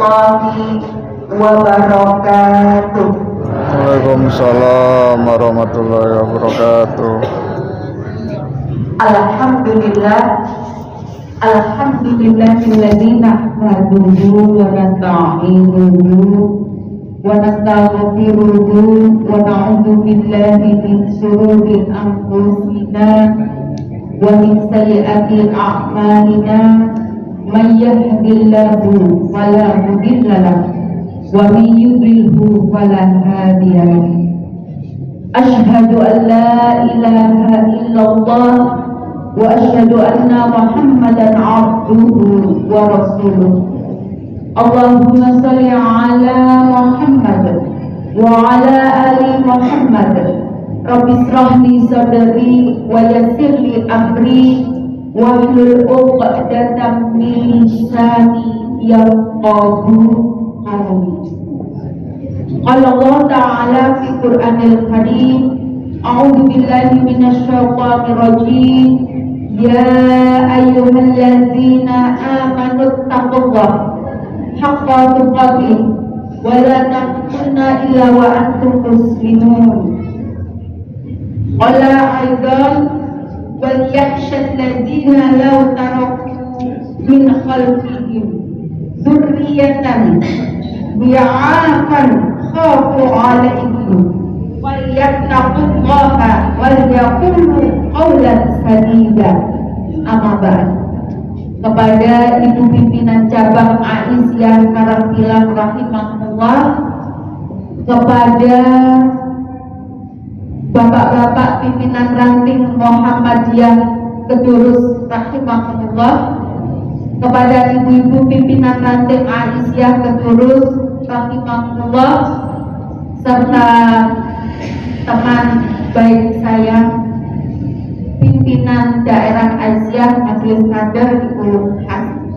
warahmatullahi wabarakatuh. Waalaikumsalam warahmatullahi wabarakatuh. Alhamdulillah, alhamdulillahilladzi nahmaduhu wa nasta'inuhu wa nastaghfiruhu wa na'udzu billahi min shururi anfusina wa min sayyiati a'malina. Man yahdihillahu fala mudilla lahu wa man yudlilhu fala hadiya lahu. Asyhadu an la ilaha illallah wa asyhadu anna Muhammadan abduhu wa rasuluh. Allahumma shalli ala Muhammad wa ala ali Muhammad. Rabbi shrah li sadri wa yassir li amri wahlul 'uqdatam min lisani yafqahu qawli. Qala Allah Ta'ala fi Qur'anil Karim, a'udzu billahi minasy syaithanir rajim. Ya ayyuhalladzina amanu taqullaha haqqa tuqatih wa la tamutunna illa wa antum muslimun. Qala aidan wal yakhshal ladzina law taraku min khalfihim dzurriyyatan bi'afan khafu 'alaihim falyattaqullaha wal yaqulu qawlan sadida. Amma ba'd. Kepada Ibu Pimpinan Cabang Aisyah Karangpilang rahimahullah, kepada Bapak-bapak pimpinan ranting Muhammadiyah Kedurus rahimahullah, kepada ibu-ibu pimpinan ranting Aisyah Kedurus rahimahullah, serta teman baik saya pimpinan daerah Aisyah Majelis Kader Ibu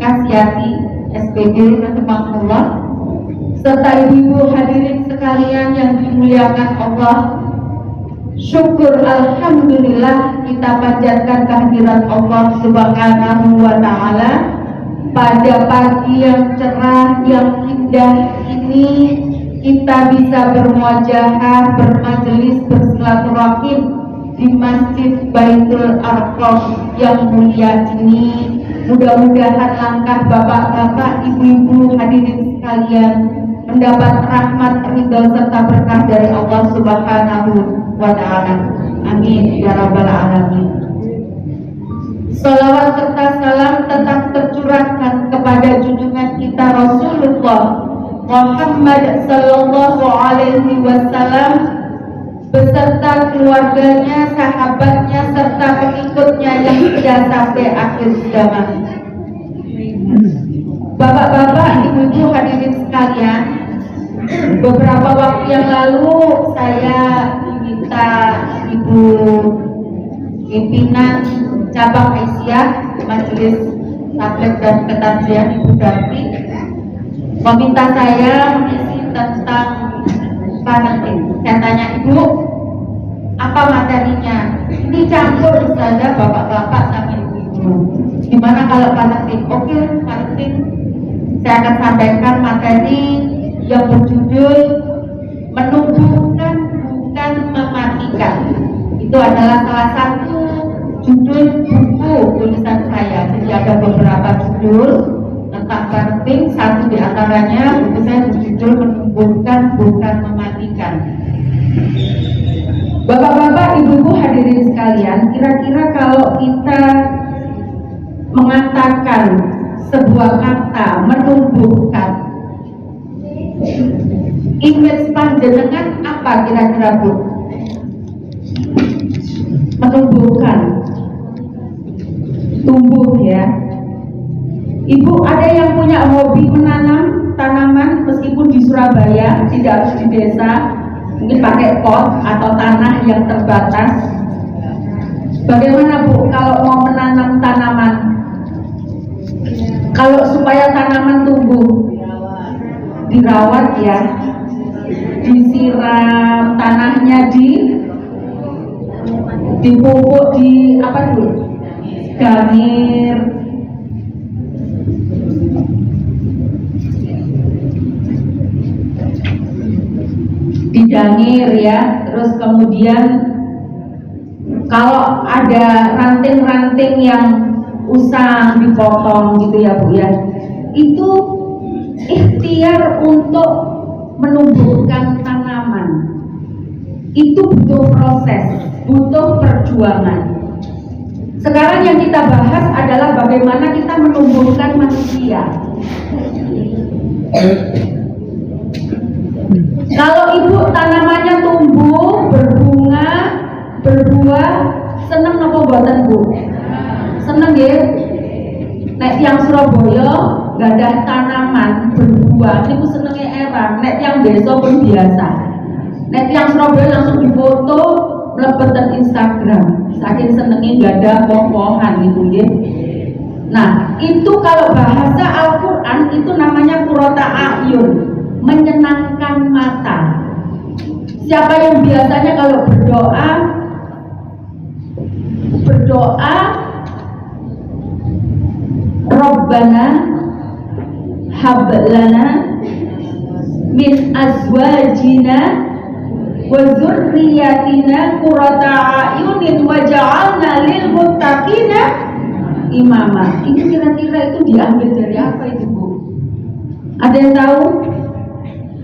Kasyati SPD rahimahullah, serta ibu-ibu hadirin sekalian yang dimuliakan Allah. Syukur alhamdulillah kita panjatkan kehadiran Allah Subhanahu wa Ta'ala pada pagi yang cerah, yang indah ini. Kita bisa bermuajahah, bermajelis, bersilaturahim di Masjid Baitul Arqam yang mulia ini. Mudah-mudahan langkah bapak-bapak, ibu-ibu hadirin sekalian mendapat rahmat, ridho serta berkah dari Allah Subhanahu wa Ta'ala. Amin ya rabbal alamin. Salawat serta salam tetap tercurahkan kepada junjungan kita Rasulullah Muhammad sallallahu alaihi wasallam beserta keluarganya, sahabatnya serta pengikutnya yang setia sampai akhir zaman. Bapak-bapak, ibu-ibu hadirin sekalian, beberapa waktu yang lalu saya diminta Ibu Pimpinan Cabang Aisyah Majelis Tabligh dan Ketanzian Ibu Darti meminta saya mengisi tentang parenting. Saya tanya, Ibu, apa materinya? Ini campur saja bapak-bapak sama ibu-ibu. Gimana kalau parenting? Oke, parenting. Saya akan sampaikan materi yang berjudul menumbuhkan bukan mematikan. Itu adalah salah satu judul buku tulisan saya. Jadi ada beberapa judul tentang parenting. Satu di antaranya buku saya berjudul menumbuhkan bukan mematikan. Bapak-bapak, ibu-ibu hadirin sekalian, kira-kira kalau kita mengatakan sebuah kata menumbuhkan, image panjenengan apa kira-kira, Bu? Menumbuhkan, tumbuh ya. Ibu ada yang punya hobi menanam tanaman meskipun di Surabaya, tidak harus di desa, mungkin pakai pot atau tanah yang terbatas. Bagaimana, Bu, kalau mau menanam tanaman? Kalau supaya tanaman tumbuh, dirawat ya, disiram, tanahnya dipupuk, di apa dulu, gamir. dangir ya, terus kemudian kalau ada ranting-ranting yang usang dipotong gitu ya Bu ya, itu ikhtiar untuk menumbuhkan tanaman itu butuh proses, butuh perjuangan. Sekarang yang kita bahas adalah bagaimana kita menumbuhkan manusia. Kalau ibu tanamannya tumbuh, berbunga, berbuah, seneng apa buatan Bu? Seneng ya? Nek yang Surabaya gak ada tanaman berbuah, itu senengnya erang. Nek yang desa pun biasa. Nek yang Surabaya langsung difoto, melepetan Instagram. Saking senengnya gak ada pohon gitu ya. Nah, itu kalau bahasa Al-Quran itu namanya qurrata a'yun, menyenangkan mata. Siapa yang biasanya kalau berdoa Rabbana hablana min azwajina wa dzurriyyatina qurrata a'yunin waj'alna lil muttaqina imama. Ini kira-kira itu diambil dari apa itu Bu? Ada yang tahu?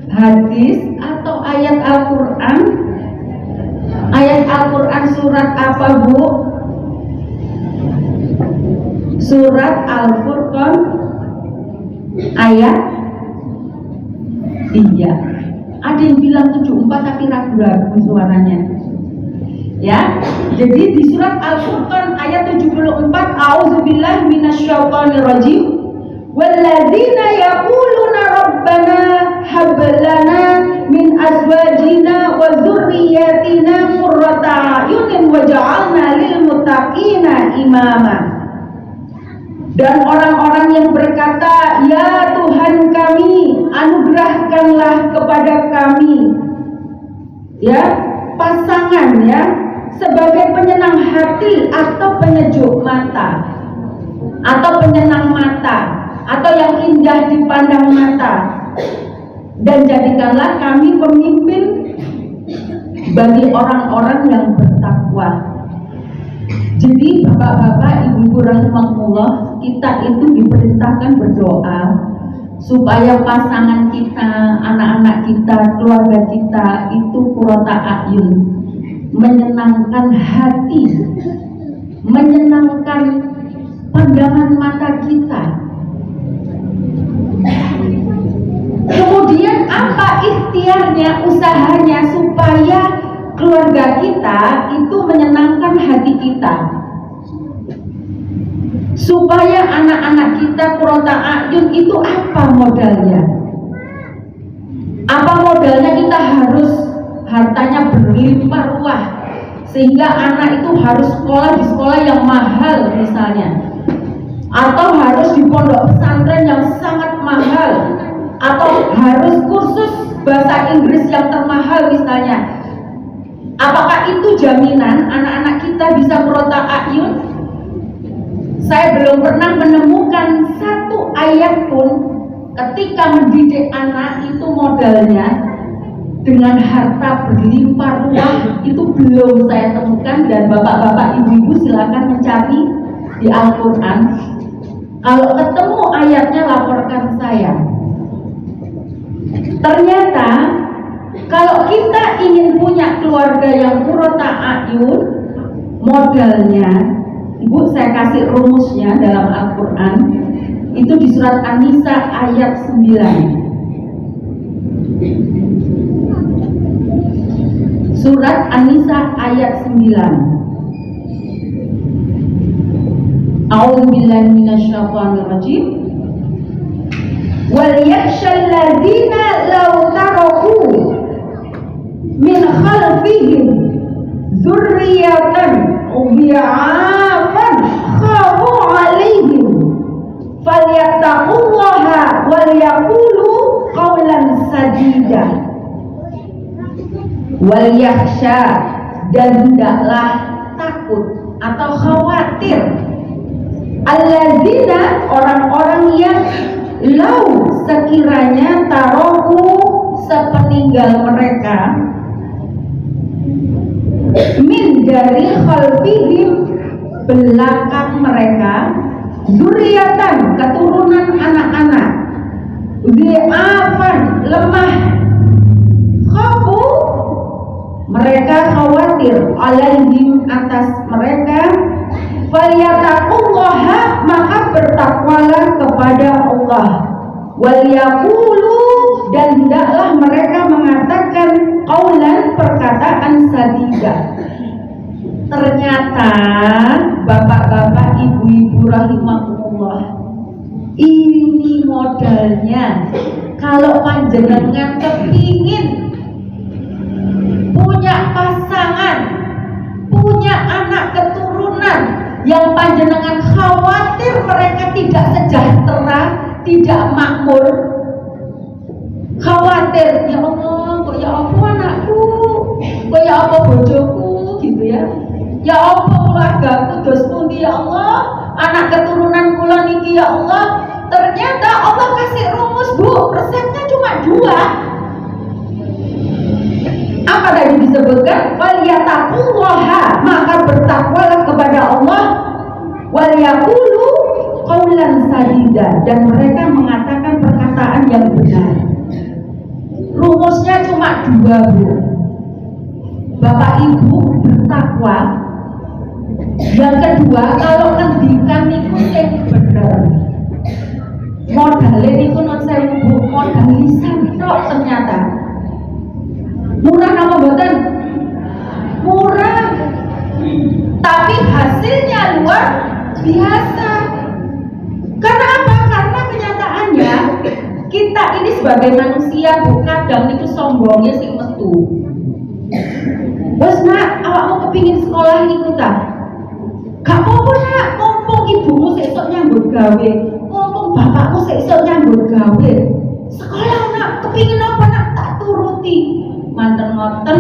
Hadis atau ayat Al-Quran? Ayat Al-Quran surat apa Bu? Surat Al-Furqan ayat 3. Ada yang bilang 74 tapi ragu-ragu suaranya. Ya, jadi di surat Al-Furqan ayat 74, a'udzubillahi minasyaitonirrajim, walladzina yaquluna rabbana hab lana min azwajina wa dzurriyyatina qurrata a'yunin waj'alna lil muttaqina imama. Dan orang-orang yang berkata, ya Tuhan kami, anugerahkanlah kepada kami ya pasangan ya sebagai penyenang hati atau penyejuk mata atau penyenang mata atau yang indah dipandang mata, dan jadikanlah kami pemimpin bagi orang-orang yang bertakwa. Jadi bapak-bapak, ibu-ibu rahimahullah, kita itu diperintahkan berdoa supaya pasangan kita, anak-anak kita, keluarga kita itu qurrata a'yun, menyenangkan hati, menyenangkan pandangan mata kita. Kemudian apa ikhtiarnya, usahanya supaya keluarga kita itu menyenangkan hati kita, supaya anak-anak kita qurrata a'yun. Itu apa modalnya? Apa modalnya? Kita harus hartanya berlimpah ruah sehingga anak itu harus sekolah di sekolah yang mahal misalnya, atau harus di pondok pesantren yang sangat mahal, atau harus kursus bahasa Inggris yang termahal misalnya. Apakah itu jaminan anak-anak kita bisa qurrata a'yun? Saya belum pernah menemukan satu ayat pun ketika mendidik anak itu modalnya dengan harta berlimpah ruah, itu belum saya temukan. Dan bapak-bapak, ibu-ibu silakan mencari di Al-Quran. Kalau ketemu ayatnya laporkan saya. Ternyata kalau kita ingin punya keluarga yang qurrata a'yun, modalnya, Ibu saya kasih rumusnya dalam Al-Quran, itu di surat An-Nisa ayat 9. Surat An-Nisa ayat 9. A'udzubillahi minasyaitonirrajim. Wal yakhshal ladzina law taraku min khalfihim dzurriyyatan dha'afan khafu 'alaihim falyattaqullaha wal yaqulu qawlan sadida. Wal yakhsha, dan hendaklah takut atau khawatir, alladzina, orang-orang yang lau sekiranya tarohu sepeninggal mereka min dari khalfihim belakang mereka zuriatan keturunan anak-anak zi'afan lemah khafu mereka khawatir alaihim atas mereka falyataqullaha maka bertakwalah kepada Allah wal yaqulu dan hendaklah mereka mengatakan qaulan perkataan sadida. Ternyata bapak-bapak ibu-ibu rahimahullah ini modalnya kalau panjenengan kepingin punya pasangan, punya anak keturunan yang panjenengan khawatir mereka tidak sejahtera, tidak makmur, khawatir ya Allah, kok ya apa anakku, kok ya apa bojoku gitu ya. Ya apa keluargaku dos pundi ya Allah, anak keturunan kula niki ya Allah. Ternyata Allah kasih rumus Bu, resepnya cuma 2. Apa tadi disebutkan? Falyataqullaha maka bertakwalah kepada Allah wal yaqulu qaulan sadida dan mereka mengatakan perkataan yang benar. Rumusnya cuma 2 Bu. Bapak Ibu bertakwa. Yang kedua, kalau ngendikan niku sing bener. Modalnya niku non sewu Bu, modal lisan tok ternyata. Murah nama mboten? Murah. Tapi hasilnya luar biasa. Karena apa? Karena kenyataannya kita ini sebagai manusia Bu, kadang niku sombongnya sing metu. Wes nak, awakmu kepingin sekolah niku ta? Gak apa-apa nak, mumpung ibumu sesuk nyambut gawe, mumpung bapakmu sesuk nyambut gawe. Sekolah nak, kepingin apa nak, tak turuti. Manten-manten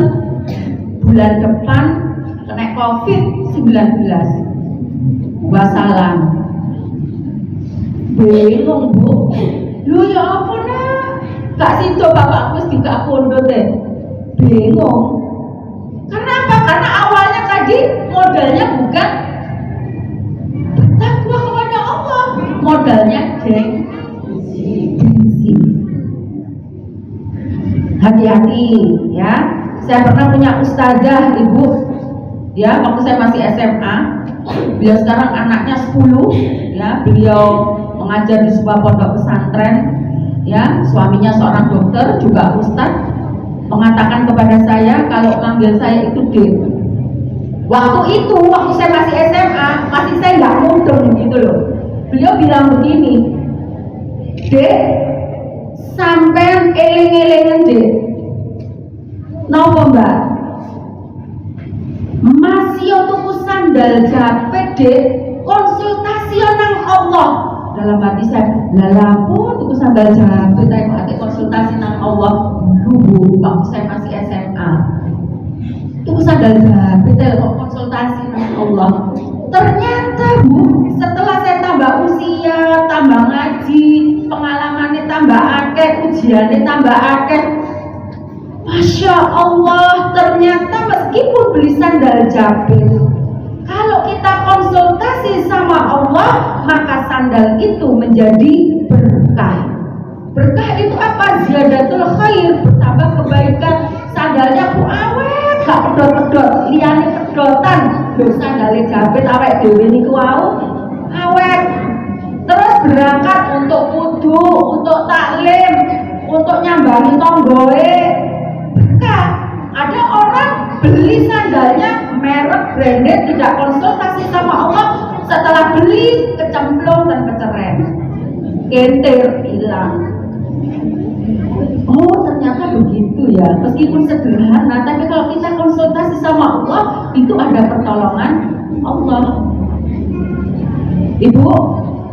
bulan depan kena COVID-19. Wassalam. Bingung Bu. Lu ya apa nak? Gak sido bapakmu juga pondok deh. Bingung. Karena apa? Karena awalnya tadi modalnya bukan bertakwa kepada Allah, modalnya gengsi. Hati-hati ya. Saya pernah punya ustazah ibu, ya waktu saya masih SMA. Beliau sekarang anaknya 10, ya. Beliau mengajar di sebuah pondok pesantren, ya. Suaminya seorang dokter juga ustaz. Mengatakan kepada saya kalau manggil saya itu Dek. Waktu itu, waktu saya masih SMA, masih saya nggak mudeng gitu loh. Beliau bilang begini, Dek, sampean eling-elingen Dek. Napa Mbak? Masih tuku sandal japet Dek, konsultasi nang Allah. Dalam hati saya, lalapo tuku sandal japet, saya konsultasi nang Allah. Dulu waktu saya masih SMA itu sadar betul kok konsultasi dengan Allah. Ternyata Bu, setelah saya tambah usia, tambah ngaji, pengalamannya tambah akeh, ujiannya tambah akeh, Masya Allah, ternyata meskipun beli sandal jabir, kalau kita konsultasi sama Allah, maka sandal itu menjadi berkah. Berkah itu apa? Ziyadatul khair, bertambah kebaikan. Sandalnya ku awet, gak pedot-pedot, liyane pedotan. Lho sandalnya jabet awet dhewe niku wau awet. Terus berangkat untuk wudu, untuk taklim, untuk nyambangi tonggoe. Berkah. Ada orang beli sandalnya merek branded, tidak konsultasi sama Allah. Setelah beli kecemplung dan keceren, kentir hilang. Oh ternyata begitu ya, meskipun sederhana, tapi kalau kita konsultasi sama Allah, itu ada pertolongan Allah. Ibu,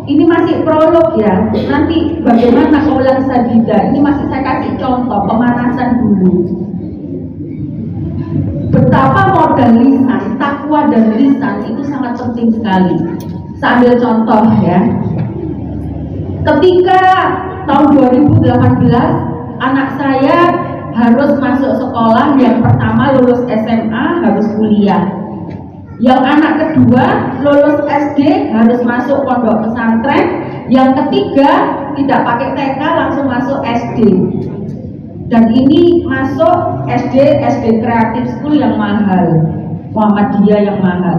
ini masih prolog ya, nanti bagaimana kaulan sadida, ini masih saya kasih contoh, pemanasan dulu. Betapa modal lisan, takwa dan lisan itu sangat penting sekali. Saya ambil contoh ya, ketika tahun 2018 anak saya harus masuk sekolah, yang pertama lulus SMA harus kuliah. Yang anak kedua lulus SD harus masuk pondok pesantren. Yang ketiga tidak pakai TK, langsung masuk SD. Dan ini masuk SD Kreatif School yang mahal, Muhammadiyah yang mahal.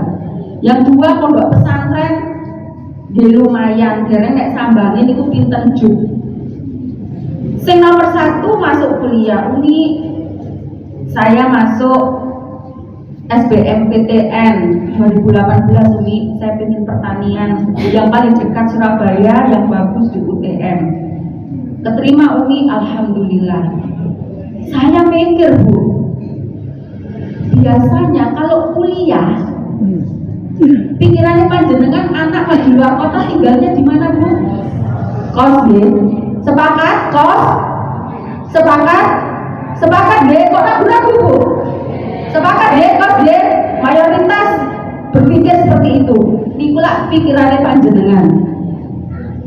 Yang dua pondok pesantren dia lumayan, dereng nek sambangin itu pinten juk. Sing nomor 1 masuk kuliah, ini saya masuk SBMPTN 2018 Umi, saya pengen pertanian yang paling dekat Surabaya, yang bagus di UTM. Keterima Umi, alhamdulillah. Saya mikir Bu, biasanya kalau kuliah pikirannya panjenengan anak di luar kota tinggalnya di mana Bu? Kos ya? Sepakat? Kos? Sepakat ya? Kok ragu-ragu Bu? Sepakat ya? Kos ya? Mayoritas berpikir seperti itu. Itulah pikirannya panjenengan.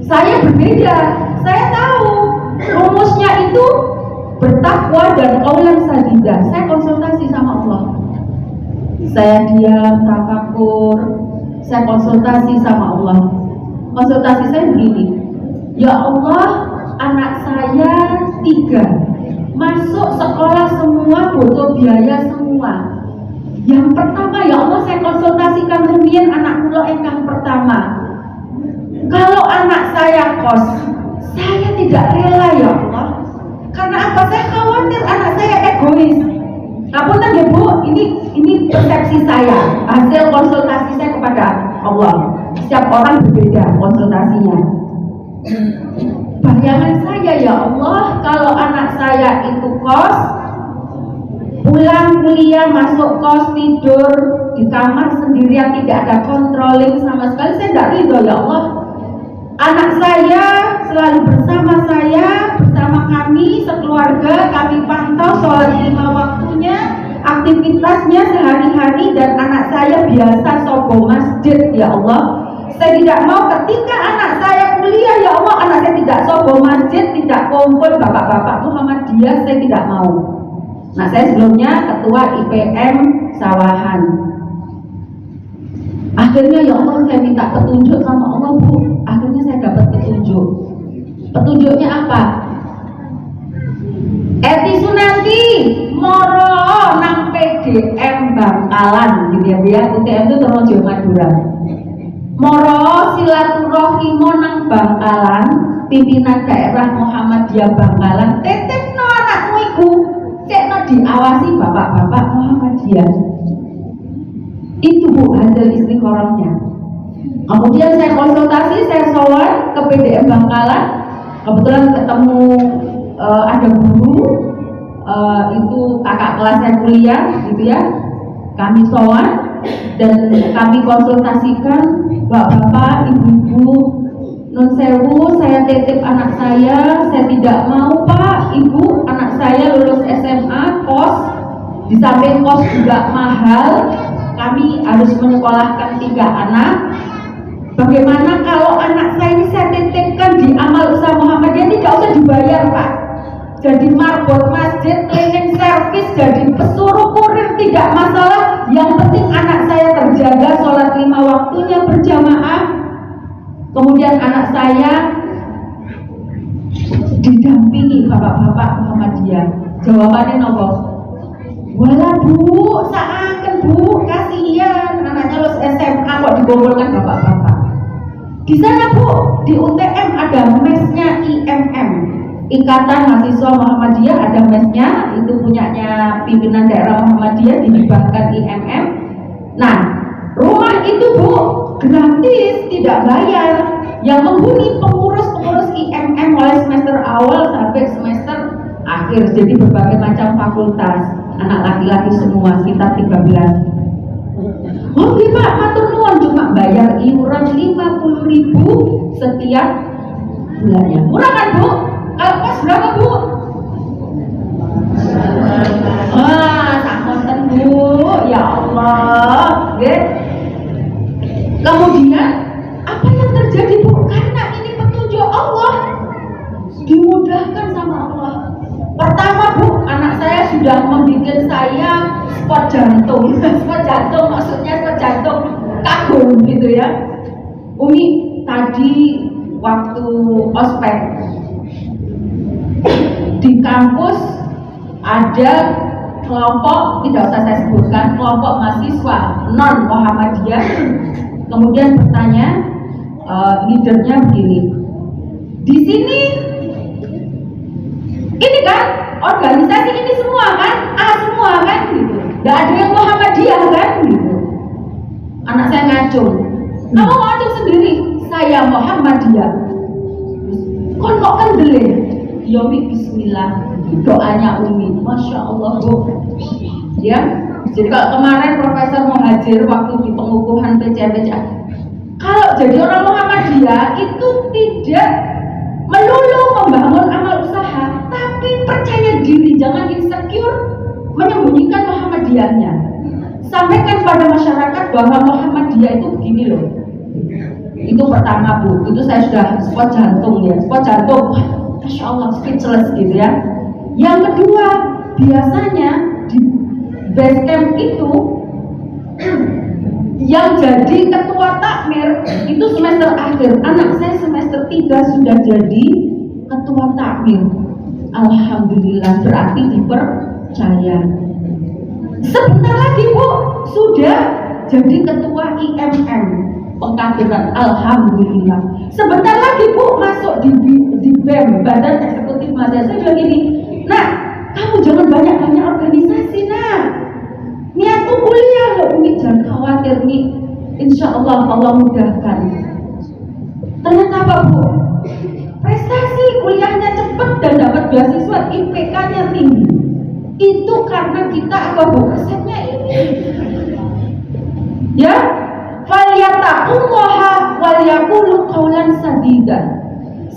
Saya berbeda. Saya tahu rumusnya itu bertakwa dan qaulan sadidah. Saya konsultasi sama Allah. Saya diam, tafakur, saya konsultasi sama Allah. Konsultasi saya begini, ya Allah, anak saya 3, masuk sekolah semua, butuh biaya semua. Yang pertama, ya Allah, saya konsultasikan rumian anak kula ingkang pertama. Kalau anak saya kos, saya tidak rela ya Allah. Karena apa? Saya khawatir anak saya egois. Apunten ya Bu, ini persepsi saya, hasil konsultasi saya kepada Allah. Setiap orang berbeda konsultasinya. Bayangan saya ya Allah, kalau anak saya itu kos, pulang kuliah masuk kos, tidur di kamar sendirian, tidak ada controlling sama sekali, saya tidak ridho ya Allah. Anak saya selalu bersama saya, bersama kami sekeluarga, kami pantau sholat 5 waktunya, aktivitasnya sehari-hari, dan anak saya biasa sobo masjid ya Allah. Saya tidak mau ketika anak saya kuliah ya Allah, anak saya tidak sobo masjid, tidak kumpul bapak-bapak Muhammadiyah, saya tidak mau. Nah, saya sebelumnya ketua IPM Sawahan. Akhirnya ya Allah, saya minta petunjuk sama Allah Bu. Akhirnya saya dapat petunjuk. Petunjuknya apa? Eti Sunanti moro nang PDM Bangkalan gitu ya Bu ya. UTM itu Tonojo Madura. Moro silaturahimo nang Bangkalan, pimpinan daerah Muhammadiyah Bangkalan, titipno anakmu iku, cekno diawasi bapak-bapak Muhammadiyah. Itu Bu hasil istikharahnya. Kemudian saya konsultasi, saya sowan ke PDM Bangkalan. Kebetulan ketemu ada guru, itu kakak kelas saya kuliah gitu ya. Kami sowan dan kami konsultasikan, bapak-bapak, ibu-ibu, nun sewu, saya titip anak saya tidak mau Pak, Ibu, anak saya lulus SMA, kos, di samping kos juga mahal. Kami harus menyekolahkan 3 anak. Bagaimana kalau anak saya ini saya titipkan di amal usaha Muhammadiyah, tidak usah dibayar Pak. Jadi marbot masjid, cleaning service, jadi pesuruh kurir, tidak masalah. Yang penting anak saya terjaga, sholat 5 waktunya berjamaah. Kemudian anak saya didampingi bapak-bapak Muhammadiyah. Jawabannya nopo? Wala Bu, seakan Bu, kasihan anaknya lulus SMA kok dikumpulkan bapak-bapak. Di sana Bu, di UTM ada mesnya IMM, Ikatan Mahasiswa Muhammadiyah, ada mesnya, itu punyanya pimpinan daerah Muhammadiyah, dihibahkan IMM. Nah, rumah itu Bu, gratis, tidak bayar. Yang menghuni pengurus IMM mulai semester awal sampai semester akhir, jadi berbagai macam fakultas. Anak laki-laki semua, sekitar 13. Oh iya Pak, matur nuwun, cuma bayar iuran 50.000 setiap bulannya. Murah kan Bu? Kalau kos berapa Bu? Tak konten Bu, ya Allah. Kemudian apa yang terjadi Bu? Karena ini petunjuk Allah, dimudahkan sama Allah. Pertama Bu, anak saya sudah membuat saya spot jantung. Spot jantung maksudnya spot jantung kagum gitu ya. Umi tadi waktu ospek di kampus ada kelompok, tidak usah saya sebutkan, kelompok mahasiswa non Muhammadiyah kemudian bertanya, leadernya begini, di sini ini kan organisasi ini semua kan semua kan gitu, nggak ada yang Muhammadiyah kan gitu. Anak saya ngacung, kamu ngacung sendiri, saya Muhammadiyah. Kok kendelin? Ya Umi, bismillah, doanya Umi, masya Allah Bu. Ya, jadi kalau kemarin Profesor Muhajir waktu di pengukuhan PCMPC, kalau jadi orang Muhammadiyah itu tidak melulu membangun amal usaha, tapi percaya diri, jangan insecure menyembunyikan Muhammadiyahnya. Sampaikan pada masyarakat bahwa Muhammadiyah itu begini loh. Itu pertama Bu, itu saya sudah spot jantung ya, spot jantung. Masya Allah, speechless gitu ya. Yang kedua, biasanya di base camp itu yang jadi ketua takmir itu semester akhir. Anak saya semester 3 sudah jadi ketua takmir. Alhamdulillah, berarti dipercaya. Sebentar lagi Bu, sudah jadi ketua IMM pengkaderan. Alhamdulillah. Sebentar lagi Bu masuk di BEM, Badan Eksekutif Mahasiswa. Saya bilang gini, nah kamu jangan banyak-banyak organisasi, nah niat tuh kuliah loh Umi, jangan khawatir nih, insya Allah Allah mudahkan. Ternyata apa Bu? Prestasi kuliahnya cepat dan dapat beasiswa, IPK-nya tinggi. Itu karena kita apa Bu? Resepnya ini ya, falyattaqullaha wal yaqulu qawlan sadida.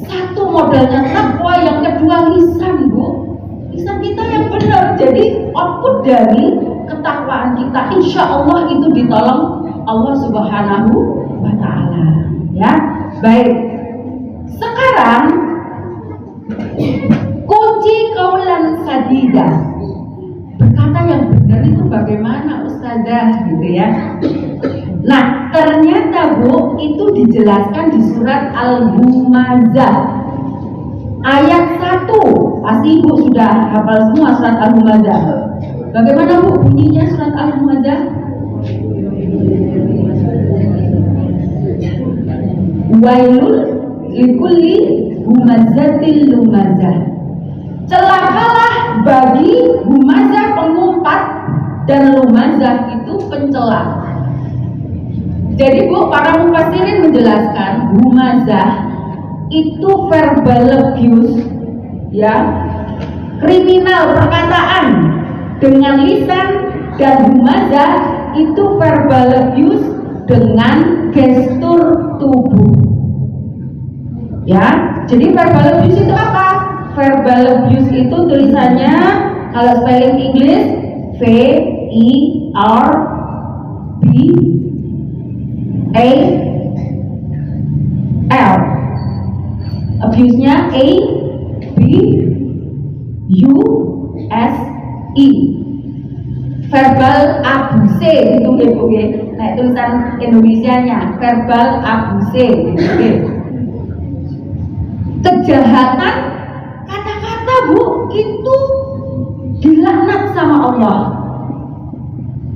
Satu modalnya takwa, yang kedua lisan Bu. Lisan kita yang benar. Jadi output dari ketakwaan kita insya Allah itu ditolong Allah Subhanahu wa Ta'ala. Ya, baik. Sekarang kunci qawlan sadida. Berkata yang benar itu bagaimana Ustazah gitu ya. Nah, ternyata Bu, itu dijelaskan di surat Al-Humazah ayat 1. Pasti Ibu sudah hafal semua surat Al-Humazah. Bagaimana Bu bunyinya surat Al-Humazah? Wailul likulli humazatil lumazah. Celakalah bagi humazah pengumpat dan lumazah itu pencela. Jadi Bu, para mufassirin menjelaskan humazah itu verbal abuse ya, kriminal perkataan dengan lisan, dan humazah itu verbal abuse dengan gestur tubuh. Ya, jadi verbal abuse itu apa? Verbal abuse itu tulisannya kalau spelling English V-E-R-B-A-L. Abuse-nya A-B-U-S-E. Verbal abuse gitu Bu. Nah, tulisan Indonesianya verbal abuse gitu. Kejahatan kata-kata Bu itu dilaknat sama Allah.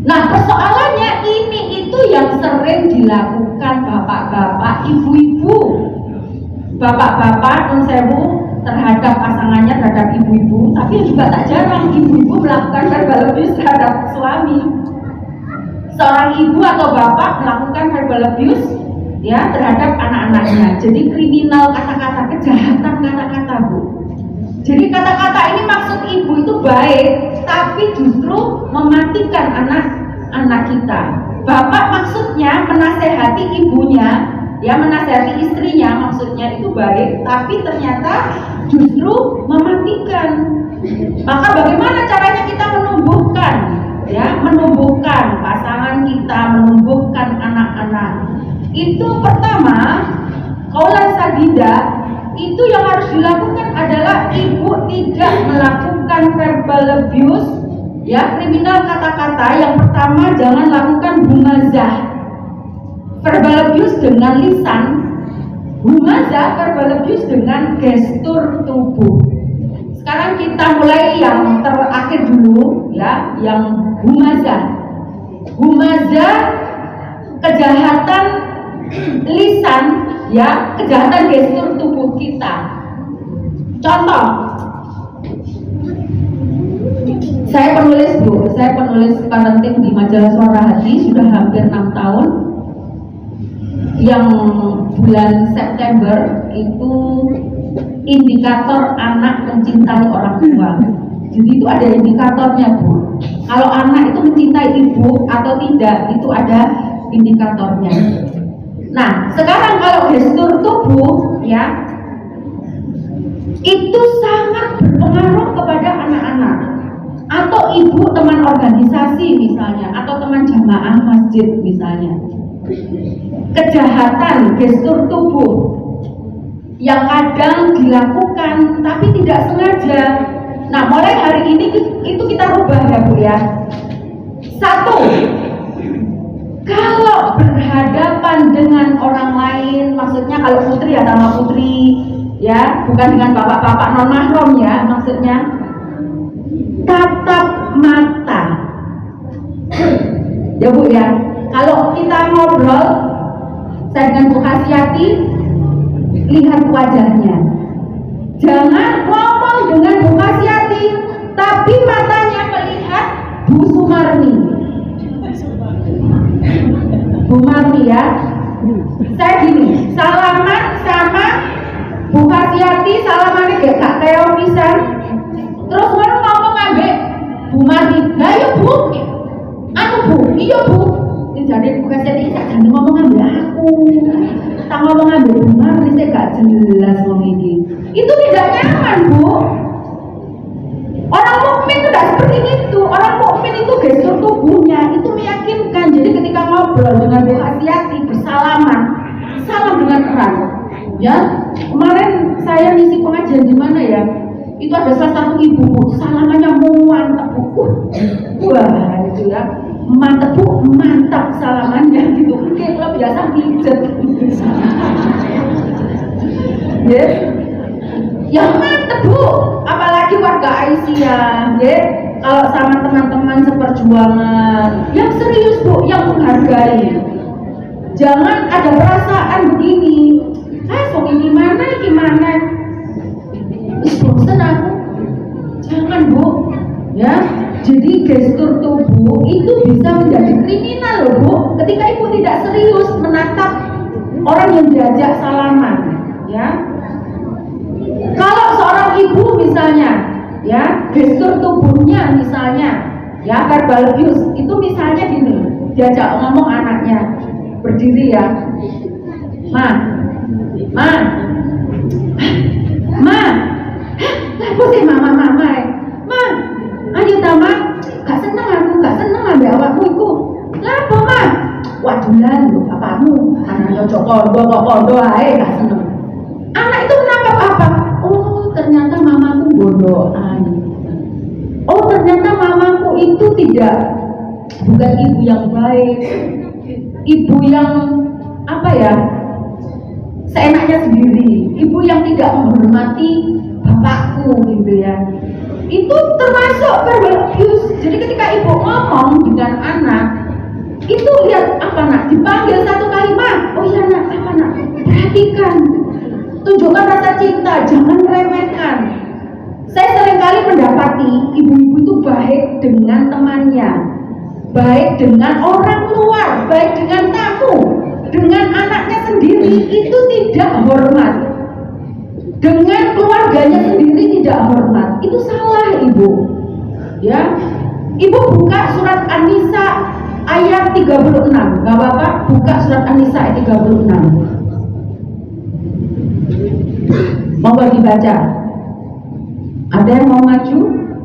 Nah, persoalannya ini itu yang sering dilakukan bapak-bapak, ibu-ibu, bapak-bapak non-sewu terhadap pasangannya, terhadap ibu-ibu, tapi juga tak jarang ibu-ibu melakukan verbal abuse terhadap suami. Seorang ibu atau bapak melakukan verbal abuse ya terhadap anak-anaknya. Jadi kriminal kata-kata, kejahatan kata-kata Bu. Jadi kata-kata ini maksud ibu itu baik, tapi justru mematikan anak-anak kita. Bapak maksudnya menasehati ibunya, ya menasehati istrinya, maksudnya itu baik, tapi ternyata justru mematikan. Maka bagaimana caranya kita menumbuhkan, ya menumbuhkan pasangan kita, menumbuhkan anak-anak? Itu pertama, qaulan sadida, itu yang harus dilakukan adalah ibu tidak melakukan melakukan verbal abuse, ya, kriminal kata-kata, yang pertama jangan lakukan humazah. Verbal abuse dengan lisan, humazah verbal abuse dengan gestur tubuh. Sekarang kita mulai yang terakhir dulu, ya, yang humazah. Humazah kejahatan lisan, ya, kejahatan gestur tubuh kita. Contoh, saya penulis parenting di majalah Suara Hati sudah hampir 6 tahun. Yang bulan September itu indikator anak mencintai orang tua. Jadi itu ada indikatornya, Bu. Kalau anak itu mencintai ibu atau tidak, itu ada indikatornya. Nah, sekarang kalau gestur tubuh, ya, itu sangat berpengaruh kepada anak-anak atau ibu teman organisasi misalnya, atau teman jamaah masjid misalnya. Kejahatan gestur tubuh yang kadang dilakukan tapi tidak sengaja. Nah, mulai hari ini itu kita rubah, ya Bu, ya. 1, kalau berhadapan dengan orang lain, maksudnya kalau putri ya sama putri, ya, bukan dengan bapak-bapak non mahram, ya, maksudnya tatap mata, ya Bu, ya. Kalau kita ngobrol, saya dengan Bu Hasyati, lihat wajahnya. Jangan ngomong dengan Bu Hasyati, tapi matanya melihat Bu Sumarni. Bu Marni, ya. Saya gini, salaman sama Bu Hasyati, salamannya gak Teo pisan. Terus ngomong ambek Bu Marni, "Lah ya Bu, aku Bu, iya Bu." Jadi Bu Hasyati jangan ngomong ambek aku. Tak ngomong ambek Bu Marni, saya gak jelas ngomong ini. Itu tidak nyaman, Bu. Orang mukmin itu tidak seperti itu. Orang mukmin itu gestur tubuhnya itu meyakinkan. Jadi ketika ngobrol dengan Bu Hasyati, bersalaman, salam dengan erat. Ya, kemarin saya ngisi pengajian di mana ya? Itu ada salah satu ibu, Bu, salamannya mantap, Bu. Wah, itu ya, mantap Bu, mantap salamannya gitu. Kayak kalau biasa pijet. Yes. Yang mantep Bu, apalagi warga Aisyah, ya, kalau sama teman-teman seperjuangan, yang serius Bu, yang menghargai. Jangan ada perasaan begini, so gimana, bosan aku. Jangan Bu, ya. Jadi gestur tubuh itu bisa menjadi kriminal loh Bu, ketika ibu tidak serius menatap orang yang diajak salaman, ya. Kalau seorang ibu misalnya, ya, gestur tubuhnya misalnya, ya, verbal abuse itu misalnya gini, diajak ngomong anaknya, berdiri ya, ma, apa sih mama, ayo tama, gak seneng ambil awakmu iku, apa ma, wadulan lu, apamu, anak nyocok kondo ae, gak seneng. Anak itu kenapa apa? Oh, ternyata mamaku bodohan. Oh, ternyata mamaku itu bukan ibu yang baik, ibu yang apa ya, seenaknya sendiri, ibu yang tidak menghormati bapakku gitu ya. Itu termasuk verbal abuse. Jadi ketika ibu ngomong dengan anak, itu lihat apa nak, dipanggil satu kalimat, oh iya nak, apa nak, perhatikan, tunjukkan rasa cinta, jangan meremehkan. Saya seringkali mendapati ibu-ibu itu baik dengan temannya, baik dengan orang luar, baik dengan tamu, dengan anaknya sendiri itu tidak hormat, dengan keluarganya sendiri tidak hormat. Itu salah ibu, ya. Ibu buka surat An-Nisa ayat 36, gak apa-apa, buka surat An-Nisa ayat 36. Mau dibaca? Ada yang mau maju?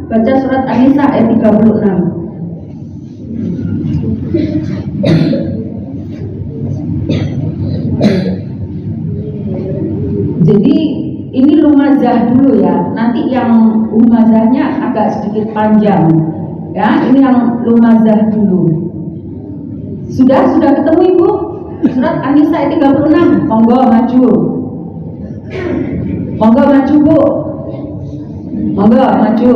Baca surat An-Nisa ayat 36. Jadi ini lumazah lumazah dulu ya. Nanti yang lumazahnya agak sedikit panjang. Ya, ini yang lumazah dulu. Sudah ketemu Ibu? Surat An-Nisa ayat 36. Monggo maju. Monggo maju, Bu. Monggo maju.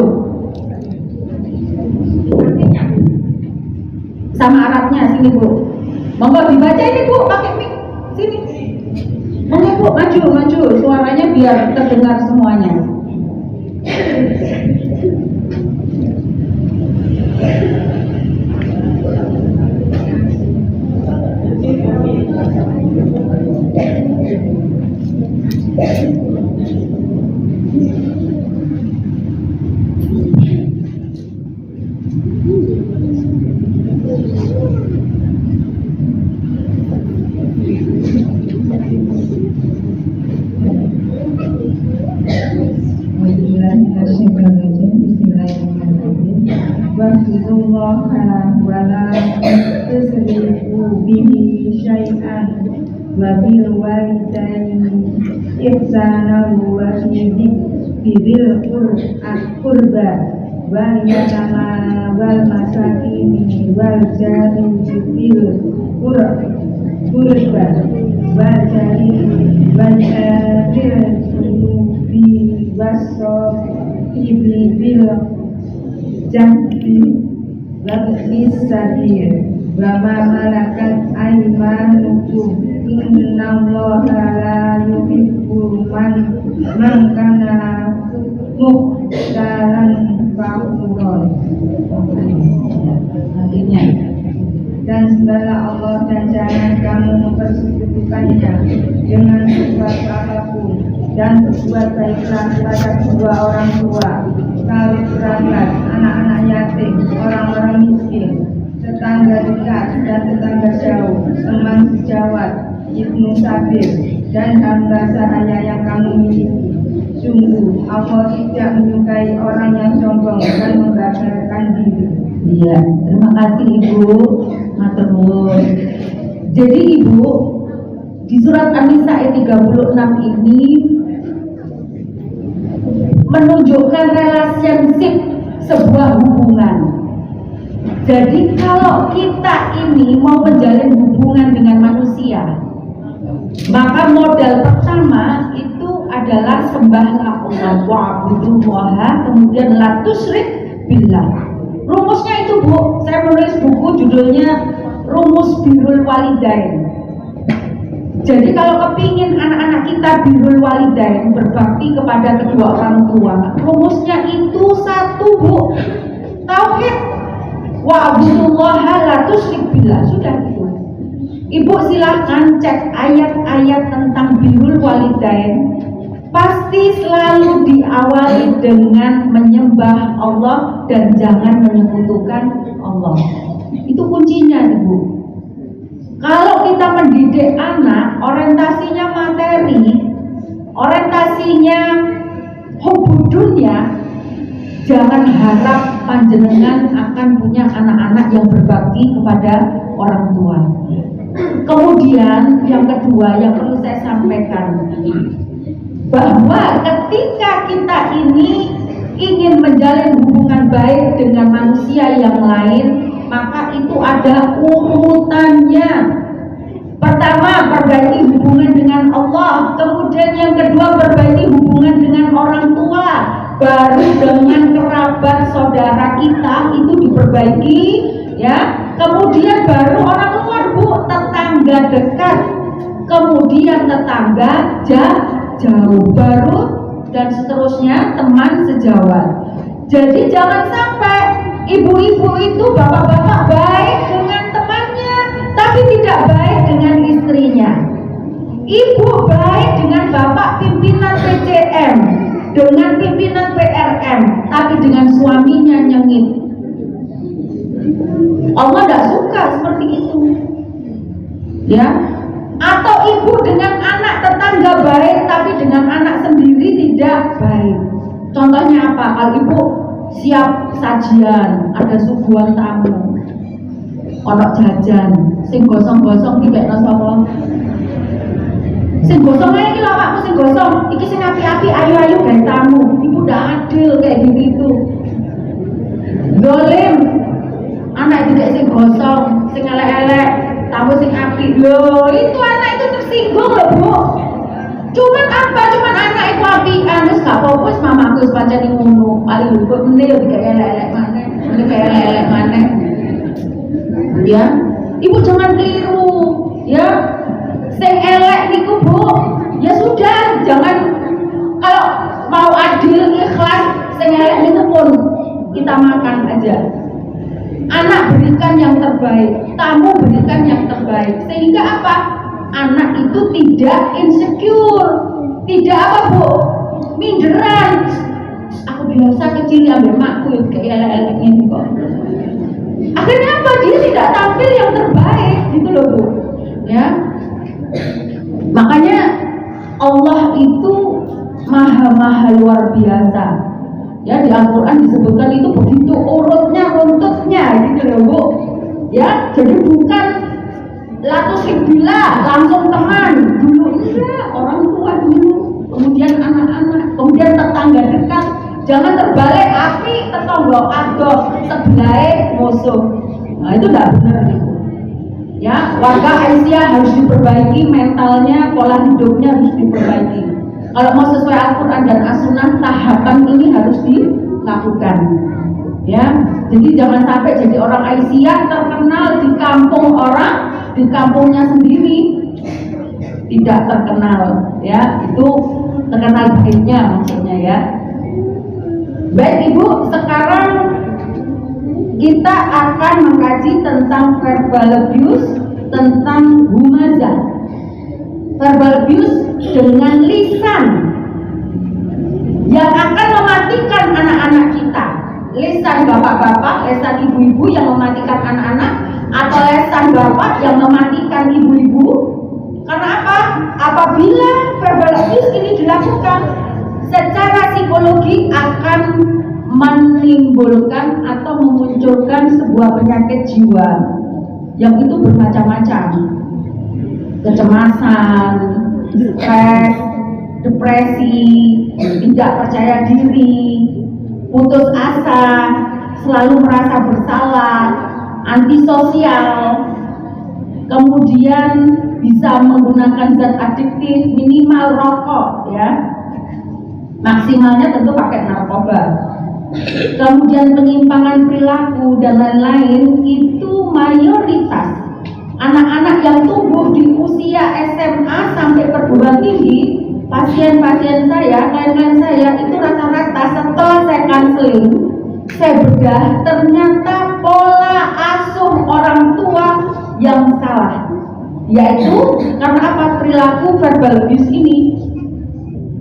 Sama Arabnya sini, Bu. Monggo dibaca ini, Bu, pakai mic. Sini. Monggo, Bu, maju. Suaranya biar terdengar semuanya. wabil walidaini ihsanan wa biril qurba wal yatama wal masakin wal jari bil qurba wal jari sunubi waso bil jahdi wabis sadir wa ma malakat aymanukum innallaha la yuhibbu man kana mukhtalan fakhur. Artinya, dan sembahlah Allah dan jangan kamu mempersekutukannya dengan sesuatu apapun, dan berbuat baiklah kepada kedua orang tua, kawin kerabat, anak-anak yatim, orang-orang miskin, tetangga dekat dan tetangga jauh, teman sejawat, ibnu sabil, dan hamba sahaya yang kamu miliki. Sungguh Allah tidak menyukai orang yang sombong dan membanggakan diri. iya, terima kasih Ibu. Matur nuwun. Jadi Ibu, di surat An-Nisa ayat 36 ini menunjukkan relationship sebuah hubungan. Jadi kalau kita ini mau menjalin hubungan dengan manusia, maka modal pertama itu adalah sembahlah Allah wa'budullaha, kemudian la tusyrik billah. Rumusnya itu Bu, saya menulis buku judulnya Rumus Birrul Walidain. Jadi kalau kepingin anak-anak kita birrul walidain, berbakti kepada kedua orang tua, rumusnya itu satu Bu, tauhid. Wa'budullaha la tusyrik billah. Sudah itu. Ibu silahkan cek ayat-ayat tentang birrul walidain. Pasti selalu diawali dengan menyembah Allah dan jangan menyekutukan Allah. Itu kuncinya Ibu. Kalau kita mendidik anak, orientasinya materi, orientasinya hubbud dunya, jangan harap panjenengan akan punya anak-anak yang berbakti kepada orang tua. Kemudian yang kedua yang perlu saya sampaikan, bahwa ketika kita ini ingin menjalin hubungan baik dengan manusia yang lain, maka itu ada urutannya. Pertama, perbaiki hubungan dengan Allah. Kemudian yang kedua, perbaiki hubungan dengan orang tua. Baru dengan kerabat saudara kita itu diperbaiki, ya. Kemudian baru orang luar Bu, tetangga dekat. Kemudian tetangga jauh, baru dan seterusnya teman sejawat. Jadi jangan sampai ibu-ibu itu, bapak-bapak baik dengan temannya tapi tidak baik dengan istrinya. Ibu baik dengan bapak pimpinan PCM, dengan pimpinan PRM, tapi dengan suaminya nyengit. Allah tidak suka seperti itu, ya. Atau ibu dengan anak tetangga baik, tapi dengan anak sendiri tidak baik. Contohnya apa? Kalau ibu siap sajian, ada suguhan tamu, onok jajan, sing gosong-gosong tidak nasabah. Sing gosong ae iki lho awakmu sing gosong. Iki sing api-api ayu-ayu gawe tamu. Ibu ndak adil kayak gitu. Dolim. Anak tidak sing gosong, sing elek-elek, tamu sing api. Loh, itu anak itu tersinggung loh, Bu. Cuman apa? Cuman anak itu apian, terus gak fokus mamaku wis pancen ngono. Paling luput meneh yo kayak elek-elek maneh. Meneh kayak elek-elek maneh. Ya. Ibu jangan keliru, ya. Sing elek niku, Bu. Ya sudah, jangan kalau mau adil ikhlas sing elek niku pun kita makan aja. Anak berikan yang terbaik, tamu berikan yang terbaik. Sehingga apa? Anak itu tidak insecure, tidak apa Bu, minderan. Aku biasa kecil ambil makku ya kayak elek-elek ini kok. Akhirnya apa? Dia tidak tampil yang terbaik, gitu loh Bu. Ya, makanya Allah itu maha luar biasa. Ya, di Al-Quran disebutkan itu begitu urutnya, runtutnya gitu loh Bu. Ya, jadi bukan latusik bila langsung teman dulu, enggak, orang tua dulu, kemudian anak-anak, kemudian tetangga dekat. Jangan terbalik, api tetangga adoh sebelah musuh. Nah itu enggak benar gitu. Ya, warga Aisyah harus diperbaiki mentalnya, pola hidupnya harus diperbaiki. Kalau mau sesuai Al-Quran dan As-Sunnah, tahapan ini harus dilakukan. Ya, jadi jangan sampai jadi orang Aisyah terkenal di kampung orang, di kampungnya sendiri tidak terkenal. Ya, itu terkenal baiknya maksudnya ya. Baik Ibu, sekarang kita akan mengkaji tentang verbal abuse, tentang humazah. Verbal abuse dengan lisan yang akan mematikan anak-anak kita. Lisan bapak-bapak, lisan ibu-ibu yang mematikan anak-anak, atau lisan bapak yang mematikan ibu-ibu. Karena apa? Apabila verbal abuse ini dilakukan secara psikologi akan menimbulkan atau memunculkan sebuah penyakit jiwa yang itu bermacam-macam. Kecemasan, stres, depresi, tidak percaya diri, putus asa, selalu merasa bersalah, antisosial, kemudian bisa menggunakan zat adiktif, minimal rokok ya, maksimalnya tentu pakai narkoba, kemudian penyimpangan perilaku dan lain-lain. Itu mayoritas anak-anak yang tumbuh di usia SMA sampai perguruan tinggi. Pasien-pasien saya, klien-klien saya itu rata-rata setelah saya konseling, saya bedah, ternyata pola asuh orang tua yang salah. Yaitu karena apa? Perilaku verbal abuse ini,